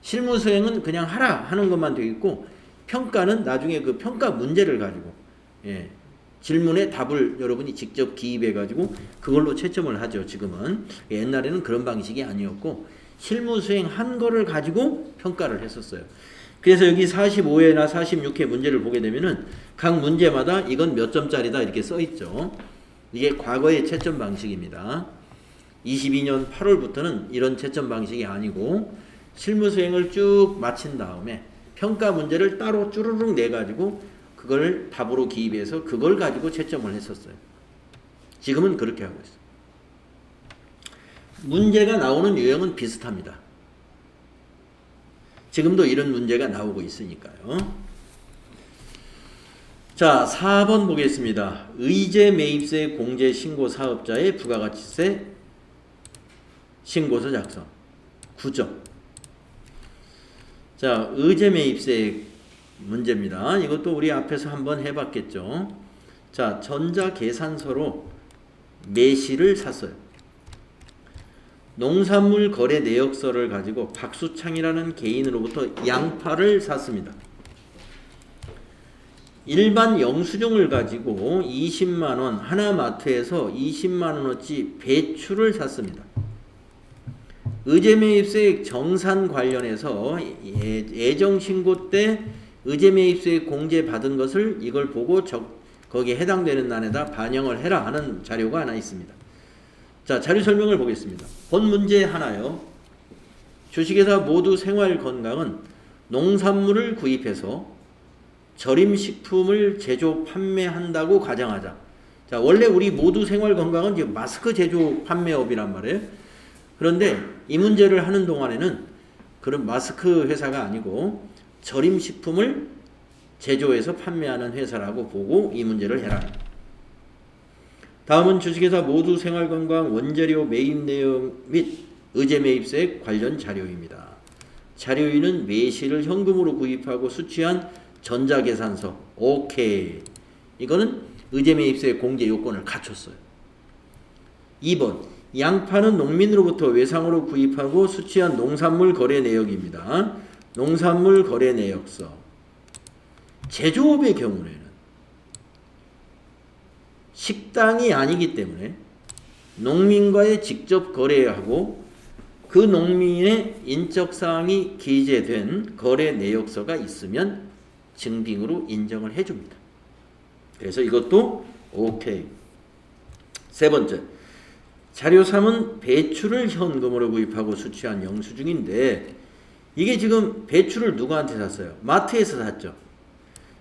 A: 실무 수행은 그냥 하라 하는 것만 되어 있고 평가는 나중에 그 평가 문제를 가지고 질문에 답을 여러분이 직접 기입해 가지고 그걸로 채점을 하죠. 지금은 옛날에는 그런 방식이 아니었고 실무 수행한 거를 가지고 평가를 했었어요. 그래서 여기 45회나 46회 문제를 보게 되면은 각 문제마다 이건 몇 점짜리다 이렇게 써 있죠. 이게 과거의 채점 방식입니다. 22년 8월부터는 이런 채점 방식이 아니고 실무 수행을 쭉 마친 다음에 평가 문제를 따로 쭈루룩 내 가지고 그걸 답으로 기입해서 그걸 가지고 채점을 했었어요. 지금은 그렇게 하고 있어요. 문제가 나오는 유형은 비슷합니다. 지금도 이런 문제가 나오고 있으니까요. 자, 4번 보겠습니다. 의제 매입세 공제 신고 사업자의 부가가치세 신고서 작성. 9점. 자, 의제 매입세 문제입니다. 이것도 우리 앞에서 한번 해봤겠죠. 자, 전자계산서로 매실을 샀어요. 농산물 거래 내역서를 가지고 박수창이라는 개인으로부터 양파를 샀습니다. 일반 영수증을 가지고 20만원, 하나마트에서 20만원어치 배추를 샀습니다. 의제매입세 정산 관련해서 예정신고 때 의제매입세 공제 받은 것을 이걸 보고 거기에 해당되는 난에다 반영을 해라 하는 자료가 하나 있습니다. 자, 자료 설명을 보겠습니다. 본 문제 하나요. 주식회사 모두 생활건강은 농산물을 구입해서 절임식품을 제조 판매한다고 가정하자. 자, 원래 우리 모두 생활건강은 지금 마스크 제조 판매업이란 말이에요. 그런데 이 문제를 하는 동안에는 그런 마스크 회사가 아니고 절임식품을 제조해서 판매하는 회사라고 보고 이 문제를 해라. 다음은 주식회사 모두 생활건강 원재료 매입 내용 및 의제매입세 관련 자료입니다. 자료인은 매실을 현금으로 구입하고 수취한 전자계산서. 오케이. 이거는 의제매입세 공제 요건을 갖췄어요. 2번. 양파는 농민으로부터 외상으로 구입하고 수취한 농산물 거래 내역입니다. 농산물 거래 내역서. 제조업의 경우에는 식당이 아니기 때문에 농민과의 직접 거래하고 그 농민의 인적사항이 기재된 거래 내역서가 있으면 증빙으로 인정을 해줍니다. 그래서 이것도 오케이. 세 번째, 자료 3은 배추를 현금으로 구입하고 수취한 영수증인데 이게 지금 배추를 누구한테 샀어요? 마트에서 샀죠.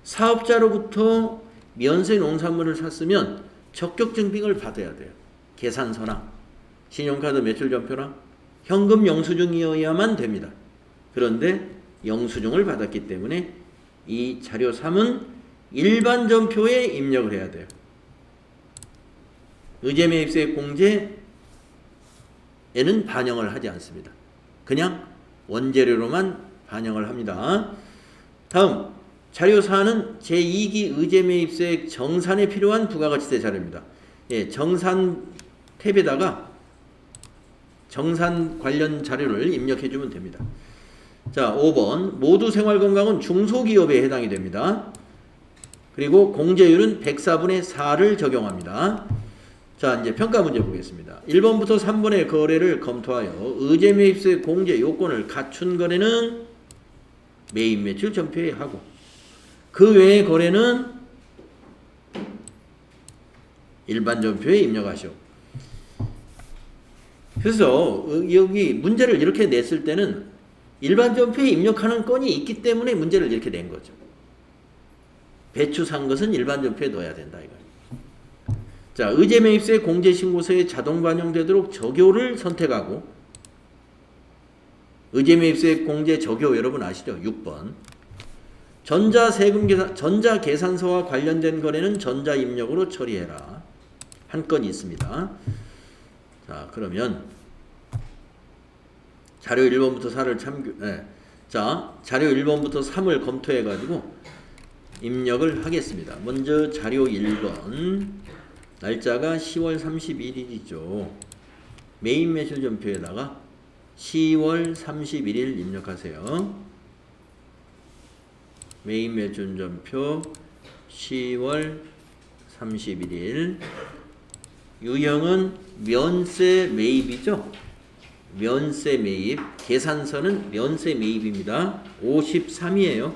A: 사업자로부터 면세 농산물을 샀으면 적격 증빙을 받아야 돼요. 계산서나 신용카드 매출전표나 현금 영수증이어야만 됩니다. 그런데 영수증을 받았기 때문에 이 자료 3은 일반 전표에 입력을 해야 돼요. 의제매입세 공제에는 반영을 하지 않습니다. 그냥 원재료로만 반영을 합니다. 다음 자료 4는 제2기 의제매입세 정산에 필요한 부가가치세 자료입니다. 예, 정산 탭에다가 정산 관련 자료를 입력해 주면 됩니다. 자, 5번 모두 생활건강은 중소기업에 해당이 됩니다. 그리고 공제율은 104분의 4를 적용합니다. 자, 이제 평가 문제 보겠습니다. 1번부터 3번의 거래를 검토하여 의제매입세 공제 요건을 갖춘 거래는 매입 매출 전표에 하고 그 외의 거래는 일반 전표에 입력하시오. 그래서 여기 문제를 이렇게 냈을 때는 일반 전표에 입력하는 건이 있기 때문에 문제를 이렇게 낸 거죠. 배추 산 것은 일반 전표에 넣어야 된다 이거예요. 자, 의제매입세 공제신고서에 자동 반영되도록 적요를 선택하고 의제매입세 공제 적요 여러분 아시죠? 6번. 전자계산서와 관련된 거래는 전자입력으로 처리해라. 한 건이 있습니다. 자, 그러면 자료 1번부터 4를 자, 자료 1번부터 3을 검토해 가지고 입력을 하겠습니다. 먼저 자료 1번 날짜가 10월 31일이죠. 매입 매출 전표에다가 10월 31일 입력하세요. 매입 매출 전표 10월 31일 유형은 면세 매입이죠. 면세 매입, 계산서는 면세 매입입니다. 53이에요.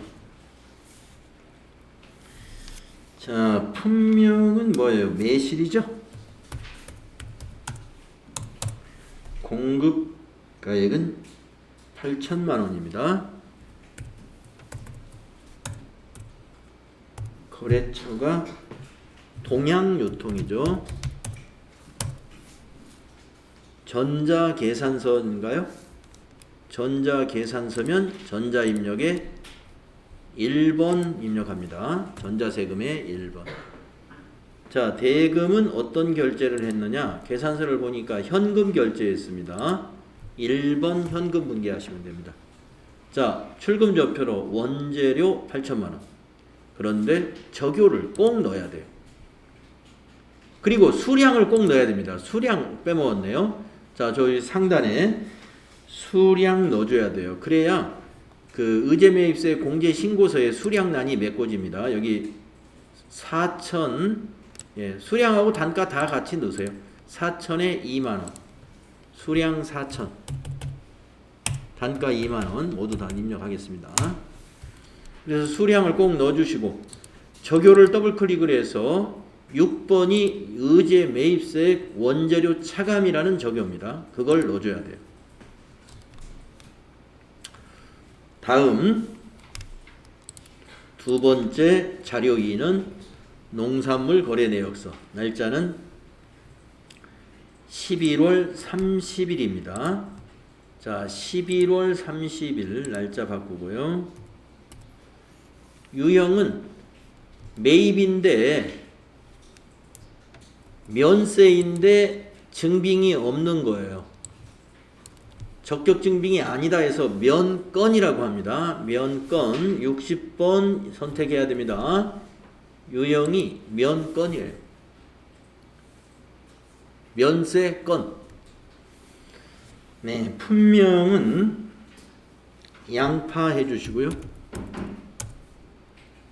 A: 자, 품명은 뭐예요? 매실이죠? 공급 가액은 8천만 원입니다. 거래처가 동양유통이죠. 전자계산서인가요? 전자계산서면 전자입력에 1번 입력합니다. 전자세금의 1번. 자, 대금은 어떤 결제를 했느냐? 계산서를 보니까 현금 결제했습니다. 1번 현금 분기하시면 됩니다. 자, 출금저표로 원재료 8천만 원. 그런데 적요를 꼭 넣어야 돼요. 그리고 수량을 꼭 넣어야 됩니다. 수량 빼먹었네요. 자, 저희 상단에 수량 넣어줘야 돼요. 그래야 그 의제매입세 공제신고서에 수량란이 메꿔집니다. 여기 4천, 예, 수량하고 단가 다 같이 넣으세요. 4천에 2만원. 수량 4천. 단가 2만원 모두 다 입력하겠습니다. 그래서 수량을 꼭 넣어주시고 적요를 더블 클릭을 해서 6번이 의제매입세 원재료 차감이라는 적요입니다. 그걸 넣어줘야 돼요. 다음 두 번째 자료 2는 농산물 거래 내역서. 날짜는 11월 30일입니다. 자, 11월 30일 날짜 바꾸고요. 유형은 매입인데 면세인데 증빙이 없는 거예요. 적격 증빙이 아니다 해서 면건이라고 합니다. 면건 60번 선택해야 됩니다. 유형이 면건이에요. 면세건. 네, 품명은 양파 해주시고요.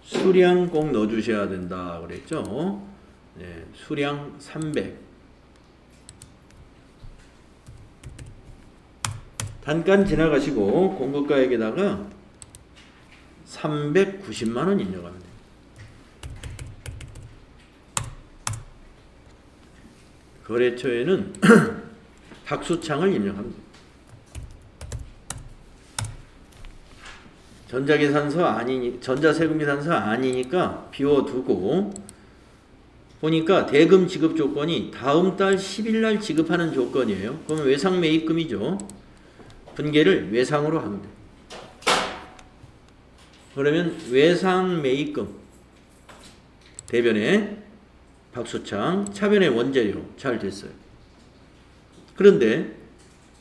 A: 수량 꼭 넣어주셔야 된다 그랬죠. 네, 수량 300. 단가는 지나가시고 공급가액에다가 390만원 입력하면 됩니다. 거래처에는 박수창을 입력하면 됩니다. 전자세금계산서 아니니까 비워두고 보니까 대금 지급 조건이 다음 달 10일 날 지급하는 조건이에요. 그러면 외상매입금이죠. 분계를 외상으로 하면 돼요. 그러면 외상매입금 대변에 박수창, 차변에 원재료 잘 됐어요. 그런데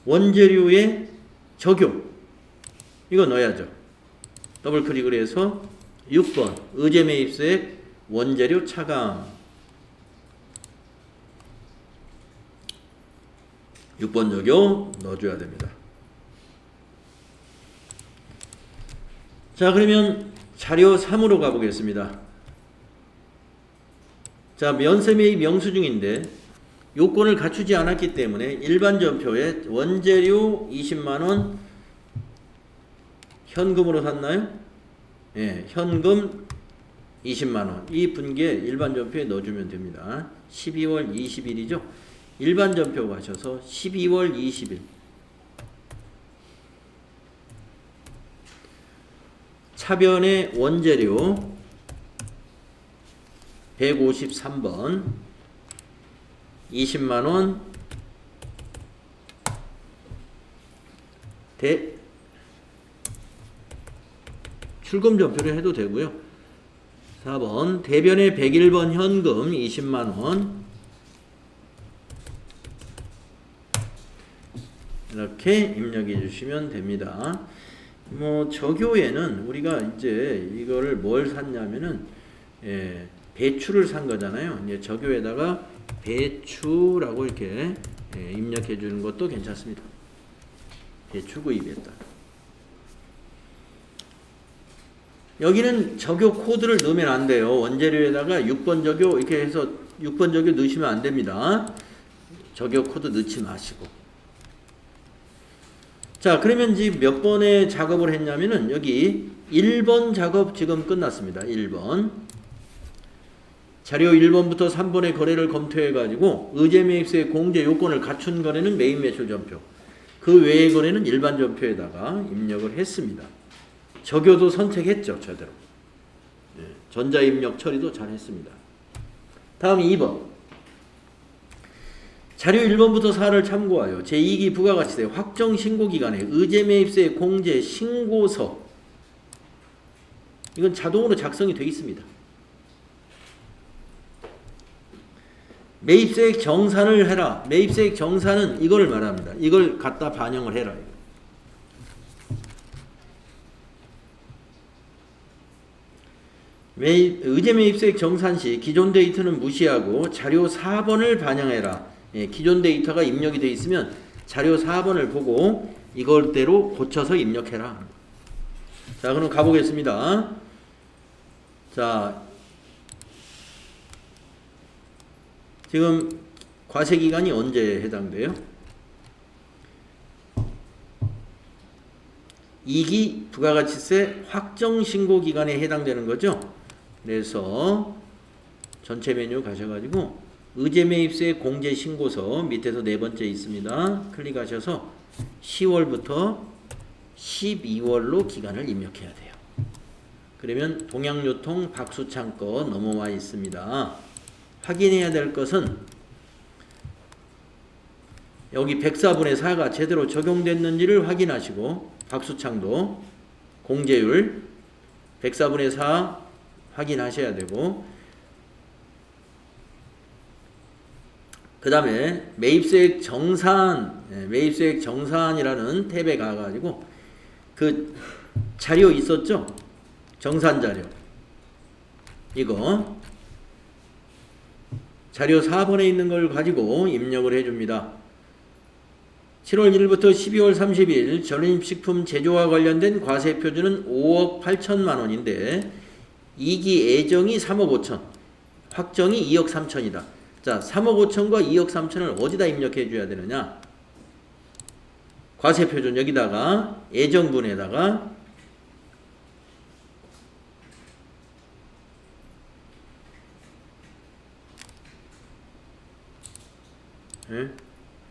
A: 원재료에 적요 이거 넣어야죠. 더블 클릭을 해서 6번 의제매입세 원재료 차감 6번 적요 넣어줘야 됩니다. 자, 그러면 자료 3으로 가보겠습니다. 자, 면세매입 영수증인데 요건을 갖추지 않았기 때문에 일반 전표에 원재료 20만원 현금으로 샀나요? 예, 현금 20만원. 이 분계 일반 전표에 넣어주면 됩니다. 12월 20일이죠. 일반 전표 가셔서 12월 20일. 차변의 원재료 153번 20만원 출금 전표를 해도 되고요. 4번 대변의 101번 현금 20만원 이렇게 입력해 주시면 됩니다. 뭐 적요에는 우리가 이제 이거를 뭘 샀냐면은 배추를 산 거잖아요. 이제 적요에다가 배추라고 이렇게 입력해 주는 것도 괜찮습니다. 배추 구입했다. 여기는 적요 코드를 넣으면 안 돼요. 원재료에다가 6번 적요 이렇게 해서 6번 적요 넣으시면 안 됩니다. 적요 코드 넣지 마시고. 자, 그러면 지금 몇 번의 작업을 했냐면은 여기 1번 작업 지금 끝났습니다. 1번. 자료 1번부터 3번의 거래를 검토해 가지고 의제 매입세의 공제 요건을 갖춘 거래는 매입 매출 전표. 그 외의 거래는 일반 전표에다가 입력을 했습니다. 적요도 선택했죠, 제대로. 네, 전자 입력 처리도 잘 했습니다. 다음 2번. 자료 1번부터 4를 참고하여 제2기 부가가치세 확정 신고 기간에 의제 매입세 공제 신고서, 이건 자동으로 작성이 되어 있습니다. 매입세액 정산을 해라. 매입세액 정산은 이걸 말합니다. 이걸 갖다 반영을 해라. 의제 매입세액 정산 시 기존 데이터는 무시하고 자료 4번을 반영해라. 예, 기존 데이터가 입력이 되어 있으면 자료 4번을 보고 이걸대로 고쳐서 입력해라. 자, 그럼 가보겠습니다. 자, 지금 과세기간이 언제 해당돼요? 2기 부가가치세 확정신고기간에 해당되는 거죠. 그래서 전체 메뉴 가셔가지고 의제매입세 공제신고서 밑에서 네 번째 있습니다. 클릭하셔서 10월부터 12월로 기간을 입력해야 돼요. 그러면 동양유통 박수창 거 넘어와 있습니다. 확인해야 될 것은 여기 104분의 4가 제대로 적용됐는지를 확인하시고, 박수창도 공제율 104분의 4 확인하셔야 되고, 그 다음에 매입세액 정산, 매입세액 정산이라는 탭에 가가지고 그 자료 있었죠? 정산 자료. 이거 자료 4번에 있는 걸 가지고 입력을 해줍니다. 7월 1일부터 12월 30일 전인식품 제조와 관련된 과세 표준은 5억 8천만 원인데 2기 예정이 3억 5천, 확정이 2억 3천이다. 자, 3억 5천과 2억 3천을 어디다 입력해 줘야 되느냐? 과세 표준 여기다가 예정분에다가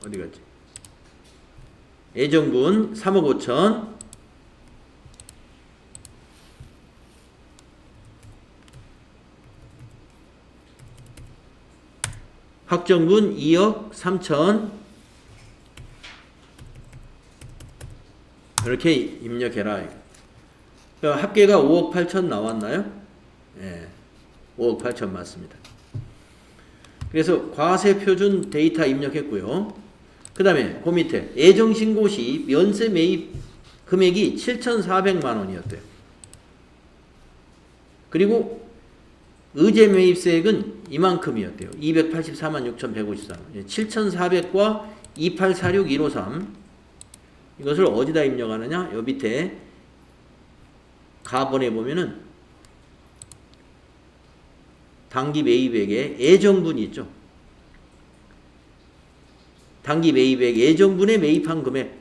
A: 어디 갔지? 예정분 3억 5천, 확정분 2억 3천, 이렇게 입력해라. 그러니까 합계가 5억 8천 나왔나요? 예, 5억 8천 맞습니다. 그래서 과세 표준 데이터 입력했고요. 그 다음에 그 밑에 예정신고 시 면세 매입 금액이 7,400만 원이었대요. 그리고 의제 매입세액은 이만큼이었대요. 284만 6,153원. 7,400과 2846153, 이것을 어디다 입력하느냐? 요 밑에 가번에 보면은 단기 매입액에 예정분이 있죠. 단기 매입액 예정분에 매입한 금액,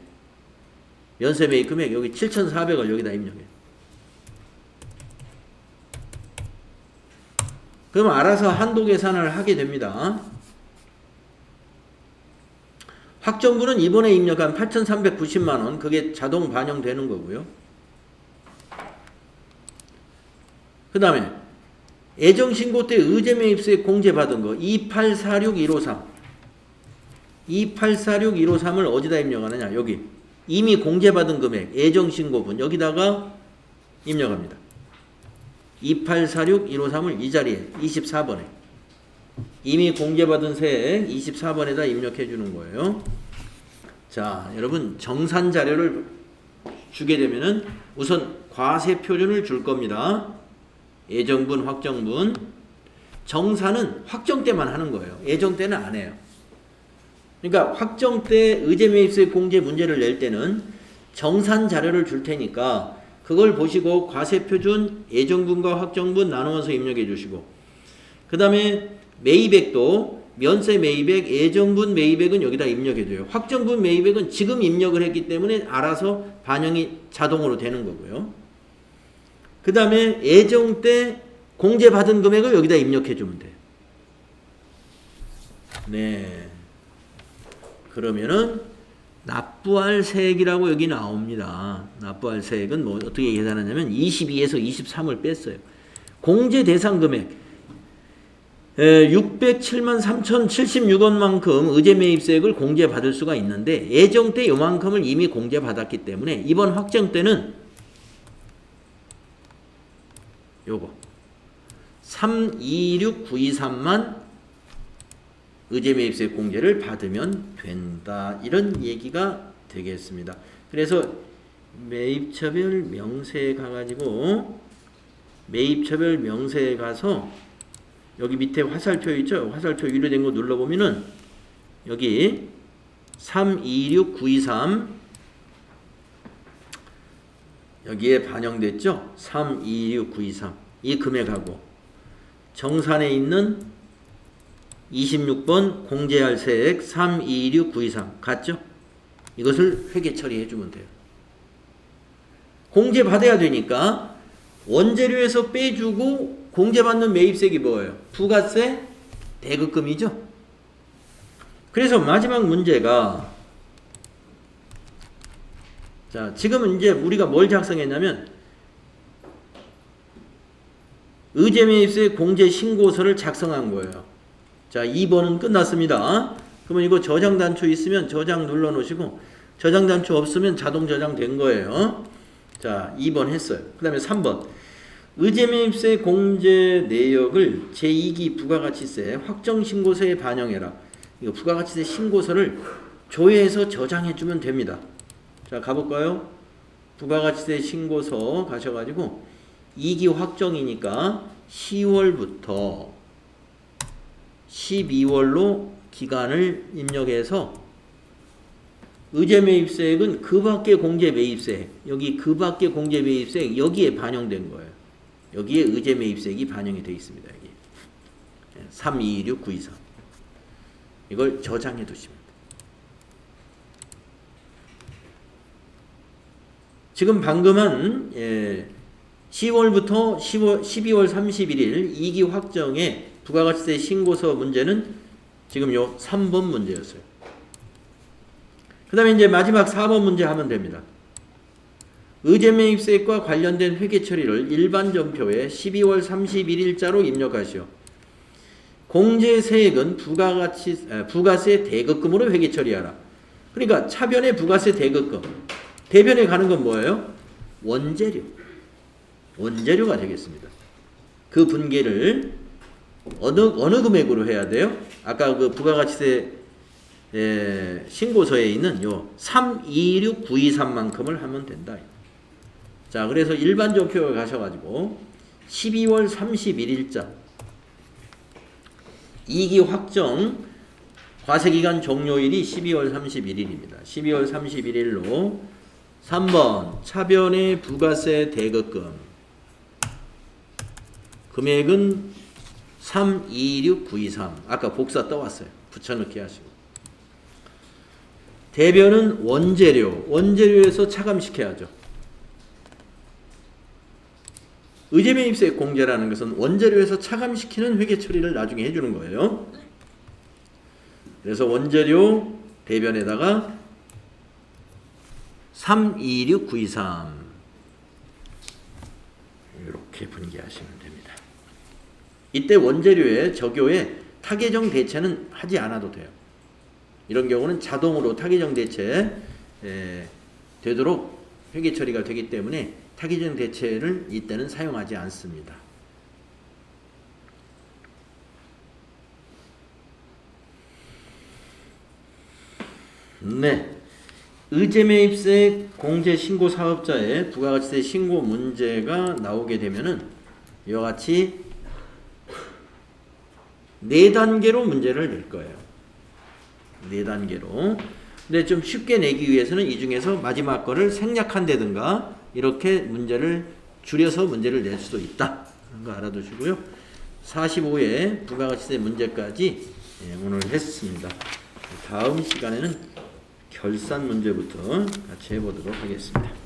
A: 연세 매입 금액, 여기 7,400을 여기다 입력해. 그럼 알아서 한도 계산을 하게 됩니다. 확정분은 이번에 입력한 8,390만 원, 그게 자동 반영되는 거고요. 그 다음에 예정신고 때 의제매입세 공제받은 거 2846153, 2846153을 어디다 입력하느냐? 여기 이미 공제받은 금액 예정신고분 여기다가 입력합니다. 2846153을 이 자리에 24번에 이미 공제받은 세액 24번에다 입력해 주는 거예요. 자, 여러분 정산 자료를 주게 되면은 우선 과세 표준을 줄 겁니다. 예정분, 확정분. 정산은 확정 때만 하는 거예요. 예정 때는 안 해요. 그러니까 확정 때 의제매입세 공제 문제를 낼 때는 정산 자료를 줄 테니까 그걸 보시고 과세 표준, 예정분과 확정분 나누어서 입력해 주시고, 그 다음에 매입액도 면세 매입액, 예정분 매입액은 여기다 입력해줘요. 확정분 매입액은 지금 입력을 했기 때문에 알아서 반영이 자동으로 되는 거고요. 그 다음에 예정 때 공제받은 금액을 여기다 입력해주면 돼요. 네. 그러면은 납부할 세액이라고 여기 나옵니다. 납부할 세액은 뭐 어떻게 계산하냐면 22에서 23을 뺐어요. 공제 대상 금액 607만 3,076원만큼 의제 매입세액을 공제받을 수가 있는데 예정 때 요만큼을 이미 공제받았기 때문에 이번 확정 때는 요거 326923만 의제 매입세액 공제를 받으면 된다. 이런 얘기가 되겠습니다. 그래서 매입처별 명세에 가가지고 매입처별 명세에 가서 여기 밑에 화살표 있죠? 화살표 위로 된 거 눌러보면은 여기 326923 여기에 반영됐죠? 326923 이 금액하고 정산에 있는 26번 공제할 세액 326923 같죠? 이것을 회계 처리해 주면 돼요. 공제 받아야 되니까 원재료에서 빼주고 공제받는 매입세액이 뭐예요? 부가세 대급금이죠. 그래서 마지막 문제가 자, 지금 이제 우리가 뭘 작성했냐면 의제 매입세 공제 신고서를 작성한 거예요. 자, 2번은 끝났습니다. 그러면 이거 저장 단추 있으면 저장 눌러 놓으시고 저장 단추 없으면 자동 저장된 거예요. 자, 2번 했어요. 그 다음에 3번 의제 매입세 공제 내역을 제2기 부가가치세 확정신고서에 반영해라. 이거 부가가치세 신고서를 조회해서 저장해 주면 됩니다. 자, 가볼까요? 부가가치세 신고서 가셔가지고 2기 확정이니까 10월부터 12월로 기간을 입력해서 의제 매입세액은 그 밖의 공제 매입세액, 여기 그 밖의 공제 매입세액 여기에 반영된 거예요. 여기에 의제 매입세액이 반영이 되어 있습니다. 여기 322693 이걸 저장해 두시면 돼요. 지금 방금 한 10월부터 12월 31일 2기 확정의 부가가치세 신고서 문제는 지금 요 3번 문제였어요. 그 다음에 이제 마지막 4번 문제 하면 됩니다. 의제 매입세액과 관련된 회계 처리를 일반 전표에 12월 31일자로 입력하시오. 공제세액은 부가세 대급금으로 회계 처리하라. 그러니까 차변의 부가세 대급금. 대변에 가는 건 뭐예요? 원재료. 원재료가 되겠습니다. 그 분계를 어느 금액으로 해야 돼요? 아까 그 부가가치세 신고서에 있는 요 326923만큼을 하면 된다. 자, 그래서 일반 전표에 가셔가지고 12월 31일자 2기 확정 과세기간 종료일이 12월 31일입니다. 12월 31일로 3번 차변의 부가세 대급금 금액은 326923 아까 복사 떠왔어요. 붙여넣기 하시고 대변은 원재료에서 차감시켜야죠. 의제 매입세액 공제라는 것은 원재료에서 차감시키는 회계 처리를 나중에 해주는 거예요. 그래서 원재료 대변에다가 326923 이렇게 분기하시면 됩니다. 이때 원재료의 적용에 타계정 대체는 하지 않아도 돼요. 이런 경우는 자동으로 타계정 대체 되도록 회계 처리가 되기 때문에 타계정 대체를 이때는 사용하지 않습니다. 네. 의제매입세 공제 신고 사업자의 부가가치세 신고 문제가 나오게 되면은 이와 같이 4단계로 문제를 낼 거예요. 4단계로. 근데 좀 쉽게 내기 위해서는 이 중에서 마지막 거를 생략한다든가 이렇게 문제를 줄여서 문제를 낼 수도 있다. 그런 거 알아두시고요. 45회 부가가치세 문제까지 오늘 했습니다. 다음 시간에는 결산 문제부터 같이 해보도록 하겠습니다.